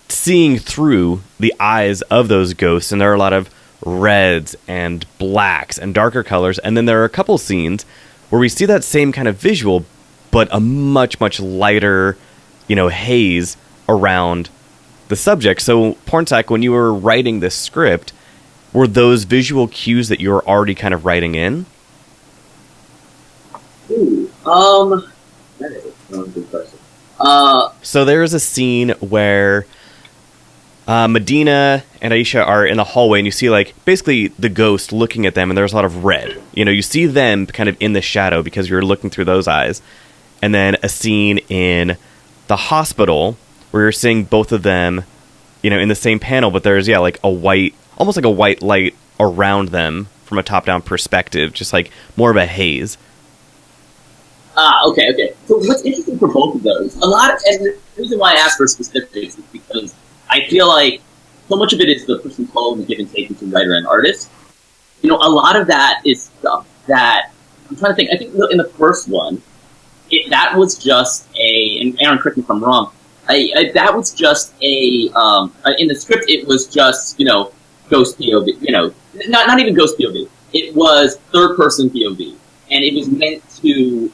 seeing through the eyes of those ghosts, and there are a lot of reds and blacks and darker colors, and then there are a couple scenes where we see that same kind of visual, but a much, much lighter, haze around the subject. So, Pornsak, when you were writing this script, were those visual cues that you were already kind of writing in? That is a good question. So there is a scene where Medina and Aisha are in the hallway, and you see, like, basically the ghost looking at them, and there's a lot of red. You see them kind of in the shadow because you're looking through those eyes. And then a scene in the hospital where you're seeing both of them, in the same panel, but there's, like almost like a white light around them from a top-down perspective, just like more of a haze. Okay. So what's interesting for both of those, and the reason why I ask for specifics is because I feel like so much of it is the push and pull and the give and take between writer and artist. A lot of that is stuff that I'm trying to think. I think in the first one, that was just and Aaron, correct me if I'm wrong. That was just in the script. It was just ghost POV. Not even ghost POV. It was third person POV, and it was meant to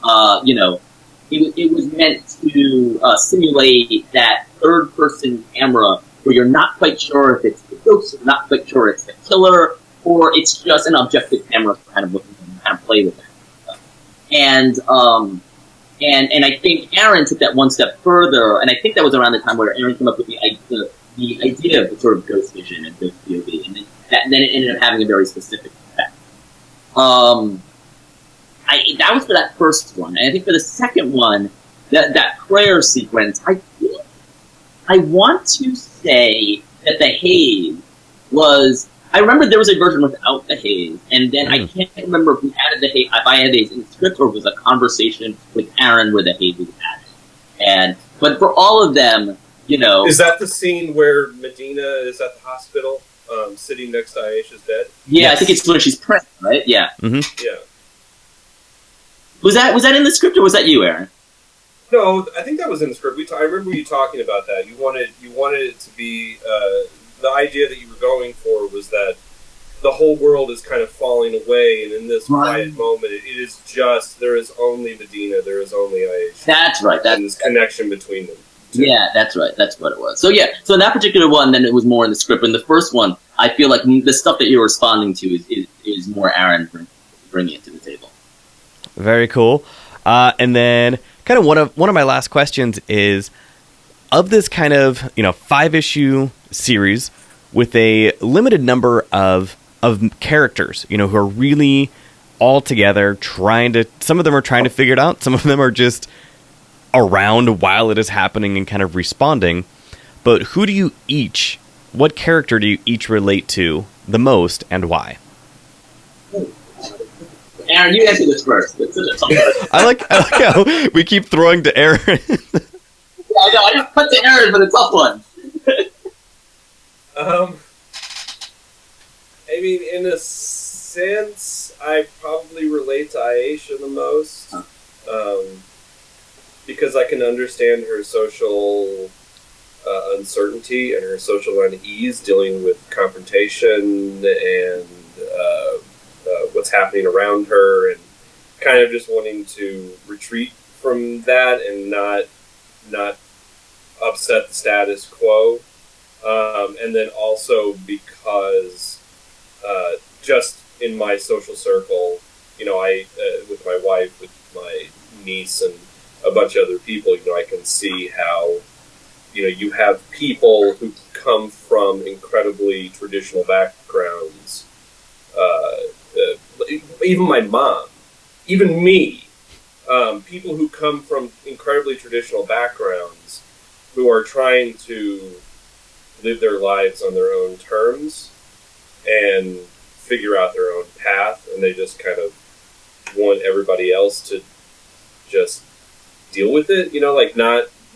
it was meant to simulate that third person camera where you're not quite sure if it's the ghost, or not quite sure it's the killer, or it's just an objective camera kind of play with it. And I think Aaron took that one step further, and I think that was around the time where Aaron came up with the idea of the sort of ghost vision and ghost POV, and then it ended up having a very specific effect. That was for that first one, and I think for the second one, that prayer sequence, I want to say that the haze was. I remember there was a version without the haze, and then I can't remember if we added the haze, if I had the haze in the script, or if it was a conversation with Aaron where the haze was added. But for all of them, Is that the scene where Medina is at the hospital, sitting next to Aisha's bed? Yeah, yes. I think it's when she's pregnant, right? Yeah. Mm-hmm. Yeah. Was that in the script, or was that you, Aaron? No, I think that was in the script. I remember you talking about that. You wanted it to be the idea that you were going for was that the whole world is kind of falling away, and in this quiet moment, it is just there is only Medina, there is only Aisha. That's right. And this connection between them. Yeah, that's right. That's what it was. So so in that particular one, then it was more in the script. In the first one, I feel like the stuff that you're responding to is more Aaron bringing it to the table. Very cool. And then kind of one of my last questions is, of this kind of 5-issue series with a limited number of characters, who are really all together some of them are trying to figure it out, some of them are just around while it is happening and kind of responding. But what character do you each relate to the most, and why? Aaron, you answer this first. I like how we keep throwing to Aaron. Yeah, I know. I just put to Aaron for the tough one. I mean, in a sense, I probably relate to Aisha the most, because I can understand her social uncertainty and her social unease dealing with confrontation and what's happening around her, and kind of just wanting to retreat from that and not upset the status quo. And then also because just in my social circle, I with my wife, with my niece, and a bunch of other people, I can see how you have people who come from incredibly traditional backgrounds. Even my mom, even me, people who come from incredibly traditional backgrounds who are trying to live their lives on their own terms and figure out their own path, and they just kind of want everybody else to just deal with it,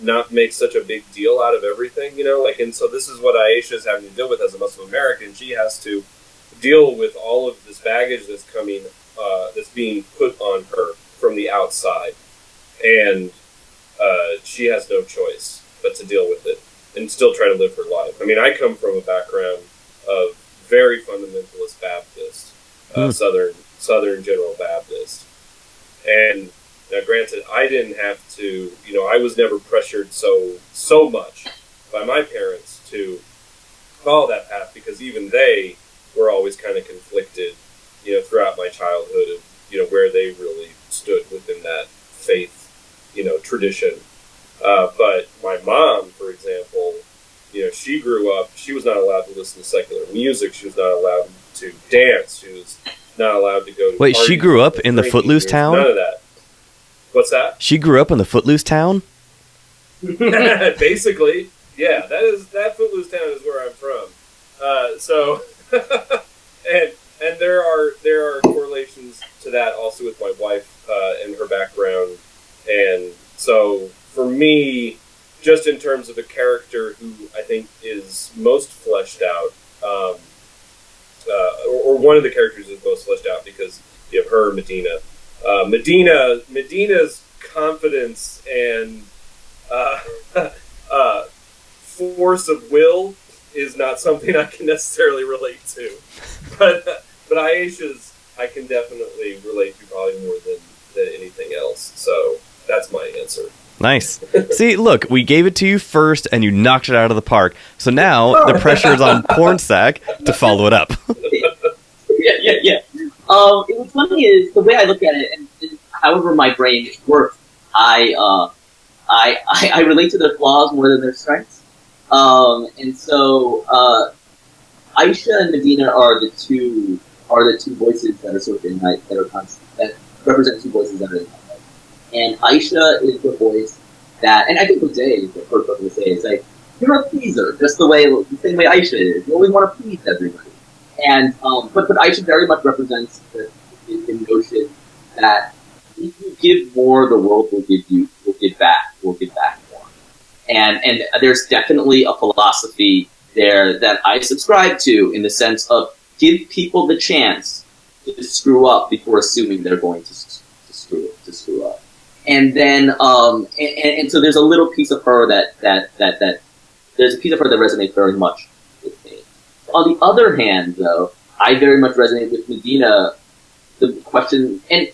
not make such a big deal out of everything, and so this is what Aisha is having to deal with as a Muslim American. She has to deal with all of this baggage that's coming, that's being put on her from the outside, and she has no choice but to deal with it and still try to live her life. I mean, I come from a background of very fundamentalist Baptist, Southern General Baptist, and now granted, I didn't have to, I was never pressured so much by my parents to follow that path, because even they were always kind of conflicted, throughout my childhood of, where they really stood within that faith, tradition. But my mom, for example, she grew up, she was not allowed to listen to secular music. She was not allowed to dance. She was not allowed to go to Wait, parties. She grew up in the Footloose town? None of that. What's that? She grew up in the Footloose town? Basically, yeah. That Footloose town is where I'm from. And there are correlations to that also with my wife and her background. And so for me, just in terms of a character who I think is most fleshed out, or one of the characters is most fleshed out, because You have her, Medina. Medina's confidence and force of will is not something I can necessarily relate to. But Aisha's, I can definitely relate to probably more than anything else. So that's my answer. Nice. See, look, we gave it to you first, and you knocked it out of the park. So now the pressure is on Pornsak to follow it up. Yeah. What's funny is the way I look at it, and however my brain works, I relate to their flaws more than their strengths. And so Aisha and Medina are the two voices that are sort of in my that represent two voices that are in my head. And Aisha is the voice that, and I think Jose is the first person to say it's like, you're a pleaser, just the same way Aisha is. You always want to please everybody. And but Aisha very much represents the notion that if you give more, the world will give back more. And there's definitely a philosophy there that I subscribe to, in the sense of give people the chance to screw up before assuming they're going to screw up. And then and so there's a little piece of her that there's a piece of her that resonates very much with me. On the other hand, though, I very much resonate with Medina. The question, and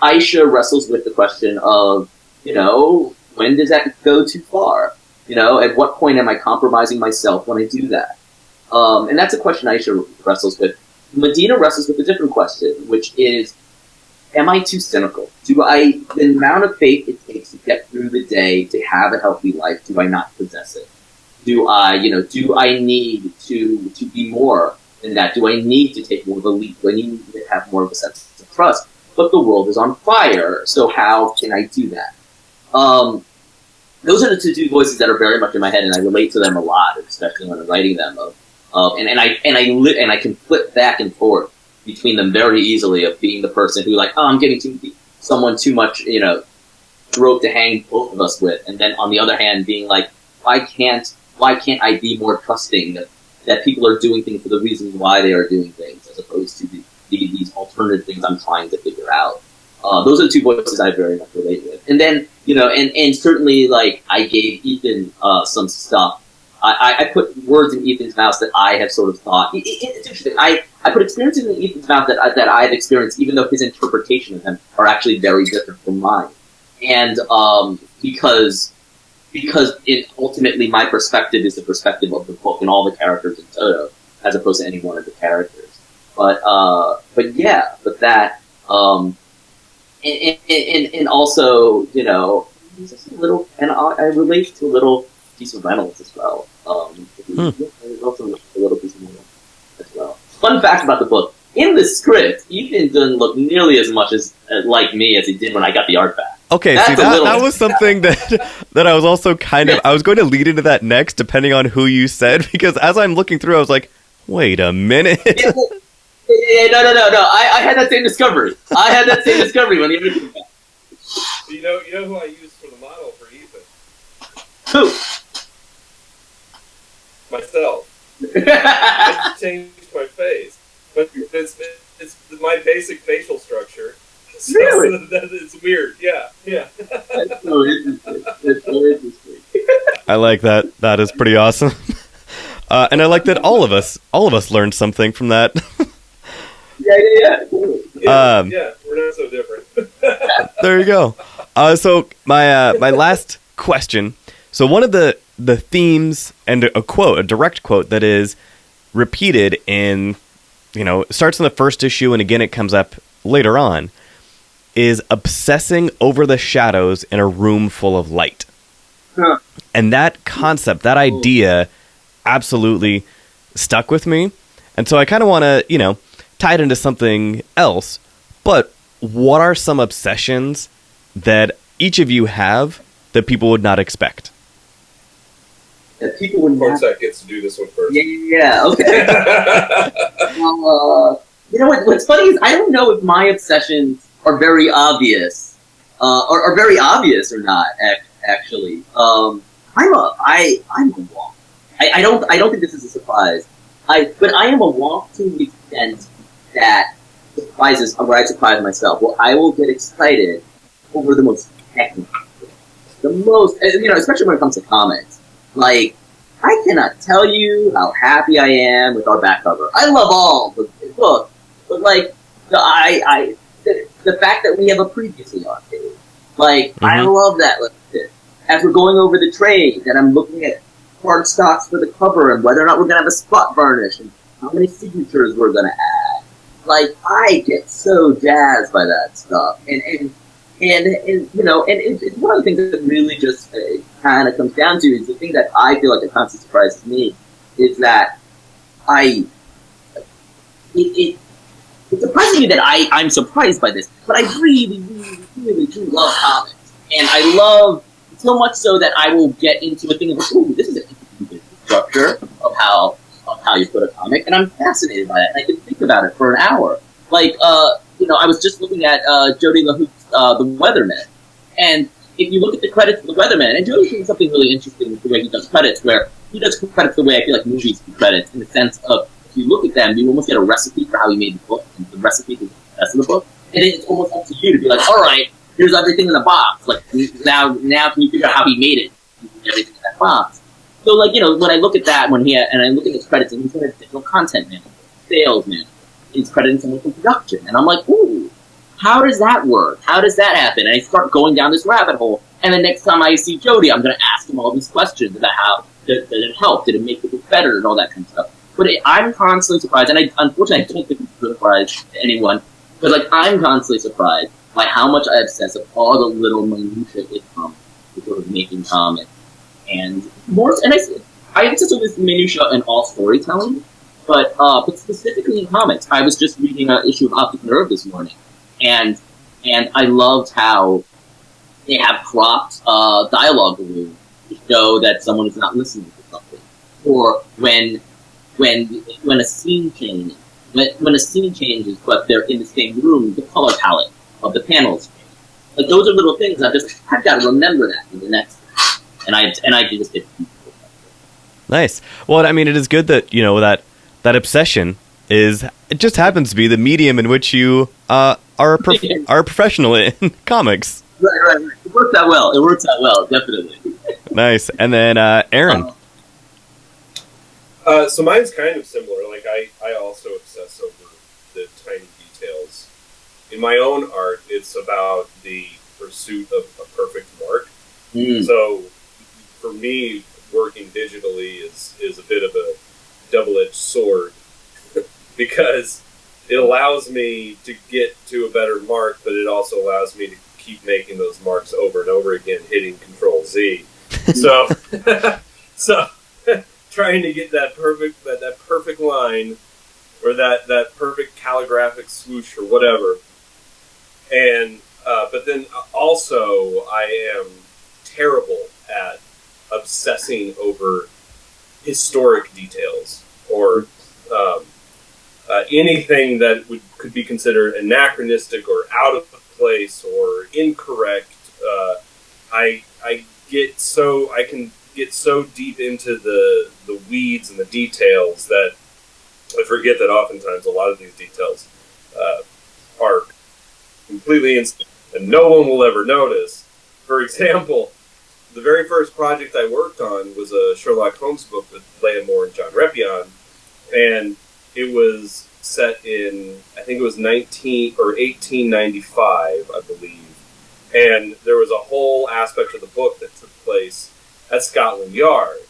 Aisha wrestles with the question of, when does that go too far? At what point am I compromising myself when I do that? And that's a question Aisha wrestles with. Medina wrestles with a different question, which is, am I too cynical? The amount of faith it takes to get through the day, to have a healthy life, do I not possess it? Do I need to be more than that? Do I need to take more of a leap? Do I need to have more of a sense of trust? But the world is on fire, so how can I do that? Those are the two voices that are very much in my head, and I relate to them a lot, especially when I'm writing them. And I can flip back and forth between them very easily, of being the person who I'm getting someone too much, rope to hang both of us with, and then on the other hand being like, why can't I be more trusting that people are doing things for the reasons why they are doing things, as opposed to these alternative things I'm trying to figure out. Those are the two voices I very much relate with. And then, and certainly, I gave Ethan some stuff. I put words in Ethan's mouth that I have sort of thought. It's interesting. I put experiences in Ethan's mouth that I have experienced, even though his interpretation of them are actually very different from mine. And because ultimately my perspective is the perspective of the book and all the characters in toto, as opposed to any one of the characters. But that, and also, just a little, and I relate to a little piece of Reynolds as well. There's also a little piece of Reynolds as well. Fun fact about the book: in the script, Ethan doesn't look nearly as much like me as he did when I got the art back. Okay, see, that was something that I was also I was going to lead into that next, depending on who you said, because as I'm looking through, I was like, wait a minute. No. I had that same discovery. When he was back. You know who I used for the model for Ethan? Who? Myself. I just changed my face, but it's my basic facial structure. So really? It's weird. Yeah. That's so interesting. I like that. That is pretty awesome. And I like that all of us learned something from that. Yeah. We're not so different. There you go. So my last question. So one of the themes and a direct quote that is repeated in, starts in the first issue and again it comes up later on, is obsessing over the shadows in a room full of light. Huh. And that concept, that idea, absolutely stuck with me. And so I kind of want to, tie it into something else. But what are some obsessions that each of you have that people would not expect? That people would not. Pornsak gets to do this one first. Yeah. Okay. What's funny is I don't know if my obsessions are very obvious, or very obvious or not. Actually, I'm a wonk. I don't think this is a surprise. But I am a wonk to the extent that surprises where I surprise myself. Well, I will get excited over the most technical, especially when it comes to comics. Like, I cannot tell you how happy I am with our back cover. I love all the books, but like the fact that we have a previously on page, like I love that. As we're going over the trade, and I'm looking at card stocks for the cover and whether or not we're gonna have a spot varnish and how many signatures we're gonna add. Like, I get so jazzed by that stuff, and it's one of the things that really just kind of comes down to is the thing that I feel like it constantly surprises me is that it surprises me that I'm surprised by this, but I really, really, really do love comics, and I love so much so that I will get into a thing of, ooh, this is an interesting structure of how you put a comic, and I'm fascinated by it, and I can think about it for an hour. Like, I was just looking at Jody LaHoope's The Weatherman, and if you look at the credits of The Weatherman, and Jody's doing something really interesting with the way he does credits, where he does credits the way I feel like movies do credits, in the sense of, if you look at them, you almost get a recipe for how he made the book, and the recipe for the rest of the book, and it's almost up to you to be like, all right, here's everything in the box. Like, now can you figure out how he made it? Everything in that box. So, like, when I look at that, and I look at his credits, and he's got a digital content manager, sales manager, he's crediting someone for production, and I'm like, ooh, how does that work? How does that happen? And I start going down this rabbit hole, and the next time I see Jody, I'm going to ask him all these questions about how did it help? Did it make the book better? And all that kind of stuff. But I'm constantly surprised, and unfortunately I don't think it's a surprise to anyone, but like, I'm constantly surprised by how much I obsess with all the little minutiae that come with sort of making comics. And I obsess with this minutiae in all storytelling, but specifically in comics. I was just reading an issue of Optic Nerve this morning, and I loved how they have cropped dialogue balloons to show that someone is not listening to something, or when a scene changes. When a scene changes, but they're in the same room, the color palette of the panels change. Like, those are little things I've got to remember that for the next time. And I just get people. Nice. Well, I mean, it is good that, that obsession it just happens to be the medium in which you are a professional in comics. Right. It works out well, definitely. Nice. And then Aaron. So mine's kind of similar. Like, I also obsess over the tiny details. In my own art, it's about the pursuit of a perfect mark. So for me, working digitally is a bit of a double-edged sword because it allows me to get to a better mark, but it also allows me to keep making those marks over and over again, hitting Control-Z. So, trying to get that perfect line, or that perfect calligraphic swoosh or whatever. And but then also I am terrible at obsessing over historic details or anything that could be considered anachronistic or out of place or incorrect. I can get so deep into the weeds and the details that I forget that oftentimes a lot of these details are completely instant and no one will ever notice. For example, the very first project I worked on was a Sherlock Holmes book with Leah Moore and John Repion, and it was set in, I think it was 1895, I believe. And there was a whole aspect of the book that took place at Scotland Yard.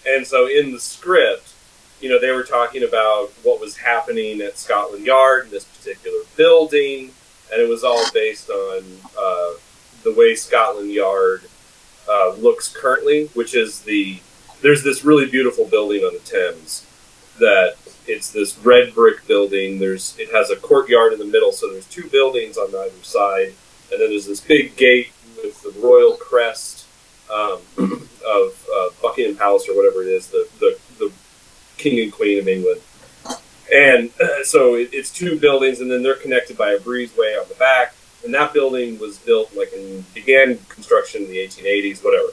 And so in the script, they were talking about what was happening at Scotland Yard in this particular building, and it was all based on the way Scotland Yard looks currently, which is there's this really beautiful building on the Thames that it's this red brick building. It has a courtyard in the middle, so there's two buildings on either side, and then there's this big gate with the royal crest of Buckingham Palace or whatever it is, the King and Queen of England. And so it's two buildings, and then they're connected by a breezeway on the back. And that building was built began construction in the 1880s, whatever.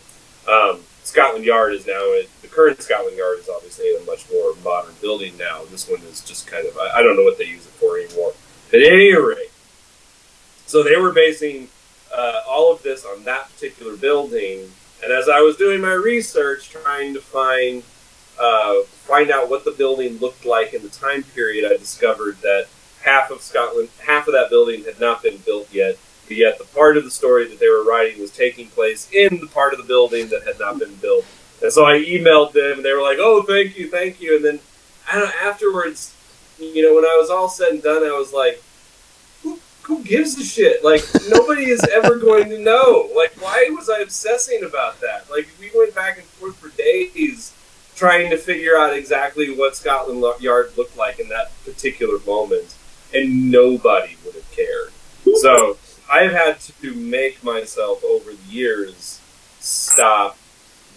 Scotland Yard is now, the current Scotland Yard is obviously a much more modern building now. This one is just kind of, I don't know what they use it for anymore. At any rate, so they were basing all of this on that particular building, and as I was doing my research, trying to find out what the building looked like in the time period, I discovered that half of that building had not been built yet, but yet the part of the story that they were writing was taking place in the part of the building that had not been built. And so I emailed them, and they were like, "Oh, thank you." And then afterwards, when I was all said and done, I was like, who gives a shit? Like, nobody is ever going to know. Like, why was I obsessing about that? Like, we went back and forth for days trying to figure out exactly what Scotland Yard looked like in that particular moment, and nobody would have cared. So I've had to make myself over the years stop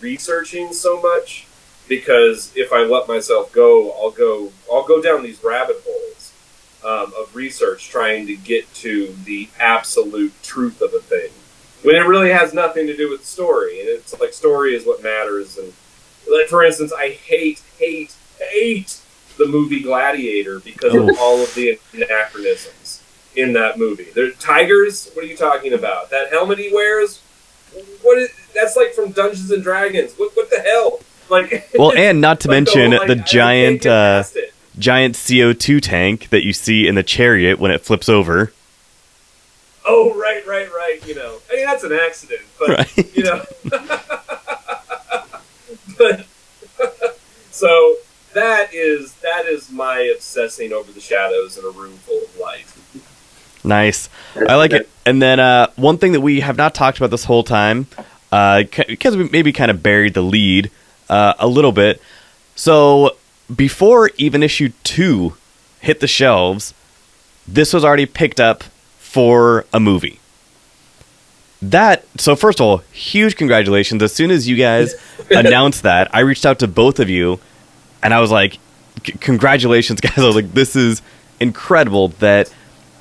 researching so much, because if I let myself go, I'll go down these rabbit holes of research trying to get to the absolute truth of a thing, when it really has nothing to do with the story. And it's like, story is what matters. And like, for instance, I hate the movie Gladiator because of all of the anachronisms in that movie. There's tigers. What are you talking about? That helmet he wears. That's like from Dungeons and Dragons. What the hell? Like, well, and not to mention the giant giant CO2 tank that you see in the chariot when it flips over. Oh, right. I mean, that's an accident, but right. But so that is my obsessing over the shadows in a room full of light. Nice. I like it. And then one thing that we have not talked about this whole time, because we maybe kind of buried the lead a little bit. So before even issue 2 hit the shelves, this was already picked up for a movie. So first of all, huge congratulations. As soon as you guys announced that, I reached out to both of you, and I was like, congratulations, guys. I was like, this is incredible that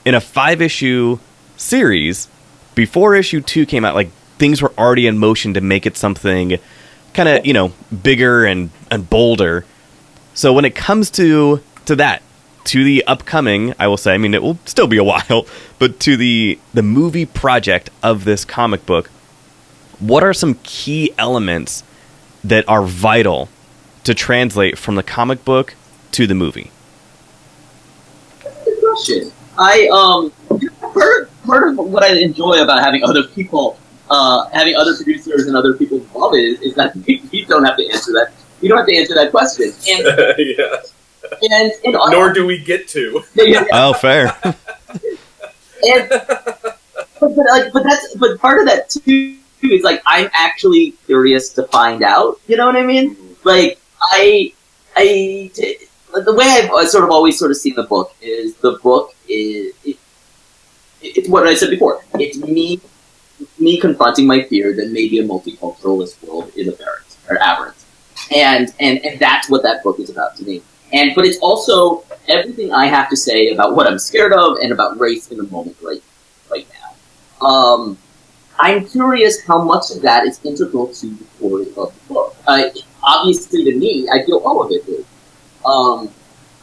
in a 5-issue series, before issue 2 came out, like, things were already in motion to make it something kind of, bigger and bolder. So when it comes to that, to the upcoming, I will say, I mean, it will still be a while, but to the movie project of this comic book, what are some key elements that are vital to translate from the comic book to the movie? Good question. Part of what I enjoy about having other people, having other producers and other people involved is that you don't have to answer that. You don't have to answer that question. And, yeah. And nor do we get to. Oh, fair. But part of that too is like, I'm actually curious to find out. You know what I mean? Like, the way I've sort of always sort of seen the book is it's what I said before. It's me confronting my fear that maybe a multiculturalist world is aberrant. And that's what that book is about to me. But it's also everything I have to say about what I'm scared of and about race in the moment right now. I'm curious how much of that is integral to the story of the book. Obviously, to me, I feel all of it is.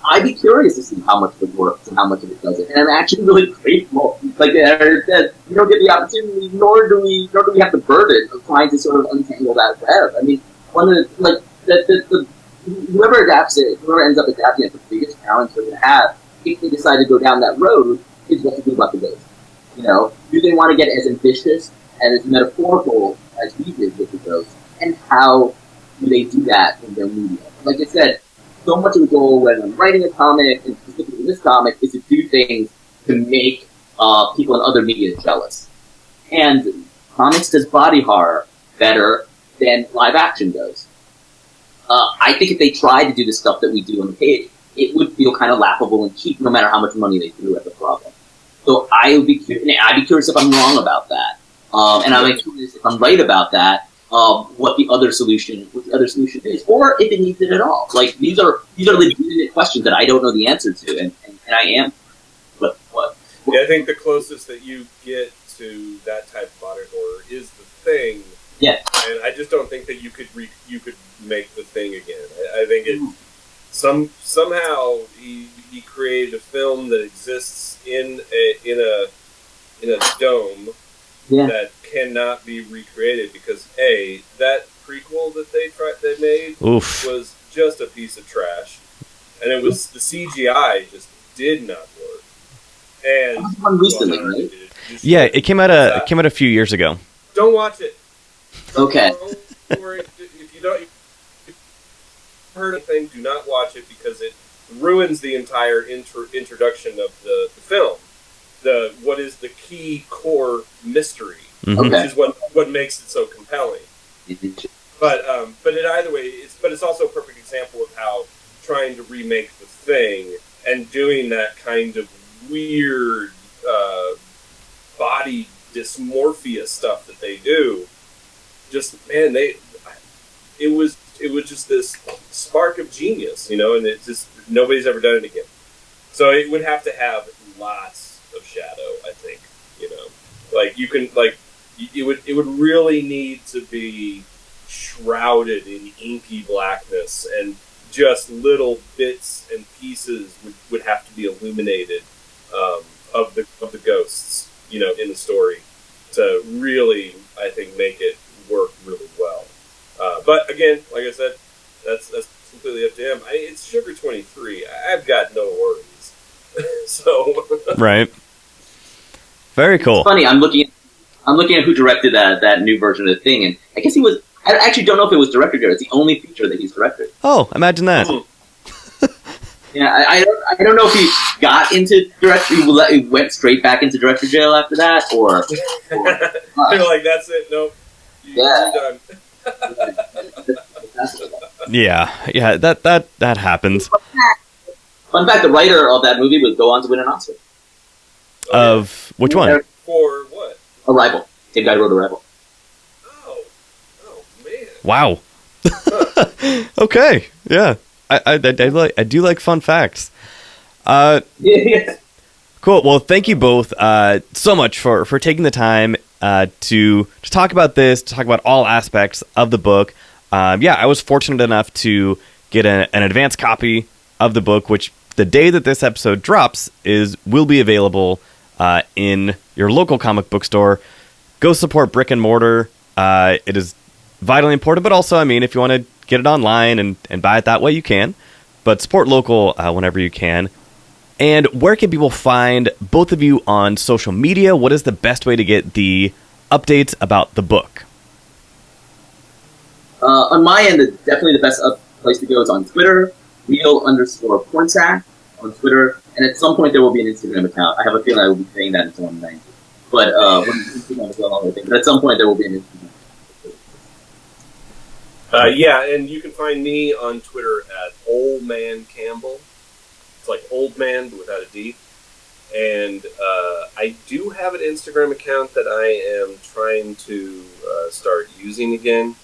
I'd be curious to see how much of it works and how much of it doesn't. And I'm actually really grateful. Like Aaron said, we don't get the opportunity, nor do we have the burden of trying to sort of untangle that web. I mean, one of the whoever ends up adapting it, the biggest challenge they're going to have, if they decide to go down that road, is what to do about the ghost. Do they want to get as ambitious and as metaphorical as we did with the ghost? And how do they do that in their media? Like I said, so much of the goal when I'm writing a comic, and specifically this comic, is to do things to make people in other media jealous. And comics does body horror better than live action does. I think if they tried to do the stuff that we do on the page, it would feel kind of laughable and cheap, no matter how much money they threw at the problem. So I'd be curious if I'm wrong about that, and I'm curious if I'm right about that. What the other solution is, or if it needs it at all. Like, these are legitimate questions that I don't know the answer to, and I am. But what? Yeah, I think the closest that you get to that type of body horror is The Thing. Yeah. And I just don't think that you could make The Thing again. I think it somehow he created a film that exists in a dome that cannot be recreated because that prequel that they made was just a piece of trash, and it was the CGI just did not work. And one recently, right? Yeah, it came out a few years ago. Don't watch it. Okay. Don't worry. If you don't heard anything, do not watch it because it ruins the entire introduction of the film. What is the key core mystery, which is what makes it so compelling. But it either way, it's also a perfect example of how trying to remake The Thing and doing that kind of weird body dysmorphia stuff that they do. Just it was just this spark of genius, and it just nobody's ever done it again. So it would have to have lots of shadow, I think. Like you can it would really need to be shrouded in inky blackness, and just little bits and pieces would have to be illuminated of the ghosts, in the story to really, I think, make it work really well. But again, like I said, that's completely up to him. It's Sugar 23. I've got no worries. So right, very cool. It's funny. I'm looking at who directed that new version of The Thing, and I guess he was. I actually don't know if it was directed there. It's the only feature that he's directed. Oh, imagine that. Yeah, I don't know if he got into director. He went straight back into director jail after that, or you're like, that's it. Nope. You're done. Yeah. That happens. Fun fact: the writer of that movie would go on to win an Oscar. Of which one? For what? Arrival. Same guy who wrote Arrival. Oh man. Wow. Okay. Yeah. I do like fun facts. Yeah. Cool. Well, thank you both so much for taking the time to talk about this, to talk about all aspects of the book. I was fortunate enough to get an advance copy of the book, which the day that this episode drops will be available in your local comic book store. Go support brick and mortar. It is vitally important, but also, if you want to get it online and buy it that way, you can. But support local whenever you can. And where can people find both of you on social media? What is the best way to get the updates about the book? On my end, definitely the best place to go is on Twitter, real_Pornsak on Twitter. And at some point there will be an Instagram account. I have a feeling I will be saying that until I'm 90. But Instagram is a long thing. But at some point there will be an Instagram. And you can find me on Twitter at Old Man Campbell. It's like old man but without a D. And I do have an Instagram account that I am trying to start using again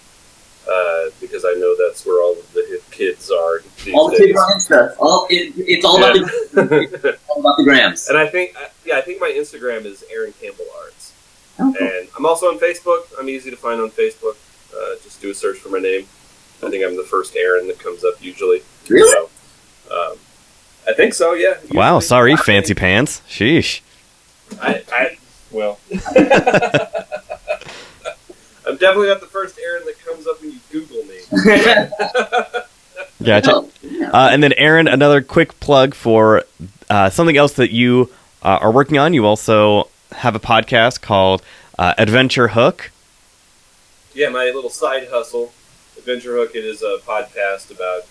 because I know that's where all of the hip kids are these days. All the kids on Insta. It's all about the grams. And I think my Instagram is Aaron Campbell Arts. Oh, cool. And I'm also on Facebook. I'm easy to find on Facebook. Just do a search for my name. I think I'm the first Aaron that comes up usually. Really? So, I think so, yeah. Usually. Wow, sorry, fancy pants. Sheesh. Well. I'm definitely not the first Aaron that comes up when you Google me. Gotcha. And then, Aaron, another quick plug for something else that you are working on. You also have a podcast called Adventure Hook. Yeah, my little side hustle, Adventure Hook. It is a podcast about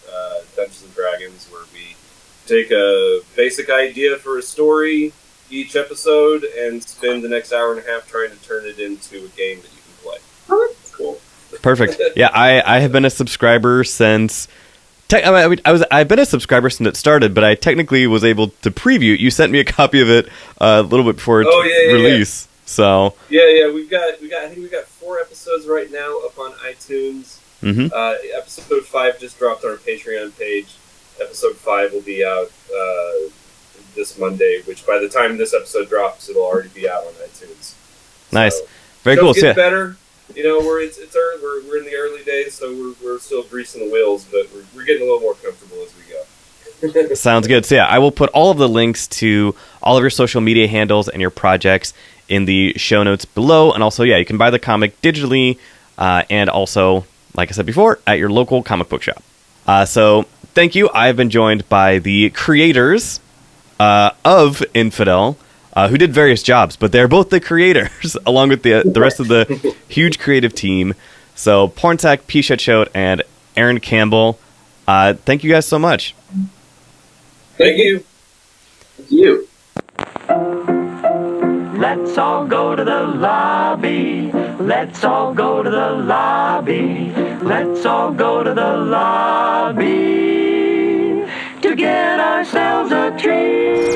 Dungeons and Dragons where we take a basic idea for a story each episode and spend the next hour and a half trying to turn it into a game that you can play. Oh, that's cool. Perfect. Yeah, I have been a subscriber since. I've been a subscriber since it started, but I technically was able to preview it. You sent me a copy of it a little bit before its release. Yeah. So we've got. I think we've got 4 episodes right now up on iTunes. Mm-hmm. Episode 5 just dropped on our Patreon page. Episode 5 will be out this Monday, which by the time this episode drops, it'll already be out on iTunes. Nice, so, very cool. It's better. We're in the early days, so we're still greasing the wheels, but we're getting a little more comfortable as we go. Sounds good. So yeah, I will put all of the links to all of your social media handles and your projects in the show notes below. And also, yeah, you can buy the comic digitally and also, like I said before, at your local comic book shop. So thank you. I've been joined by the creators of Infidel, who did various jobs, but they're both the creators, along with the rest of the huge creative team. So Pornsak Pichetshote and Aaron Campbell, thank you guys so much. Thank you. Thank you. Let's all go to the lobby. Let's all go to the lobby. Let's all go to the lobby to get ourselves a treat.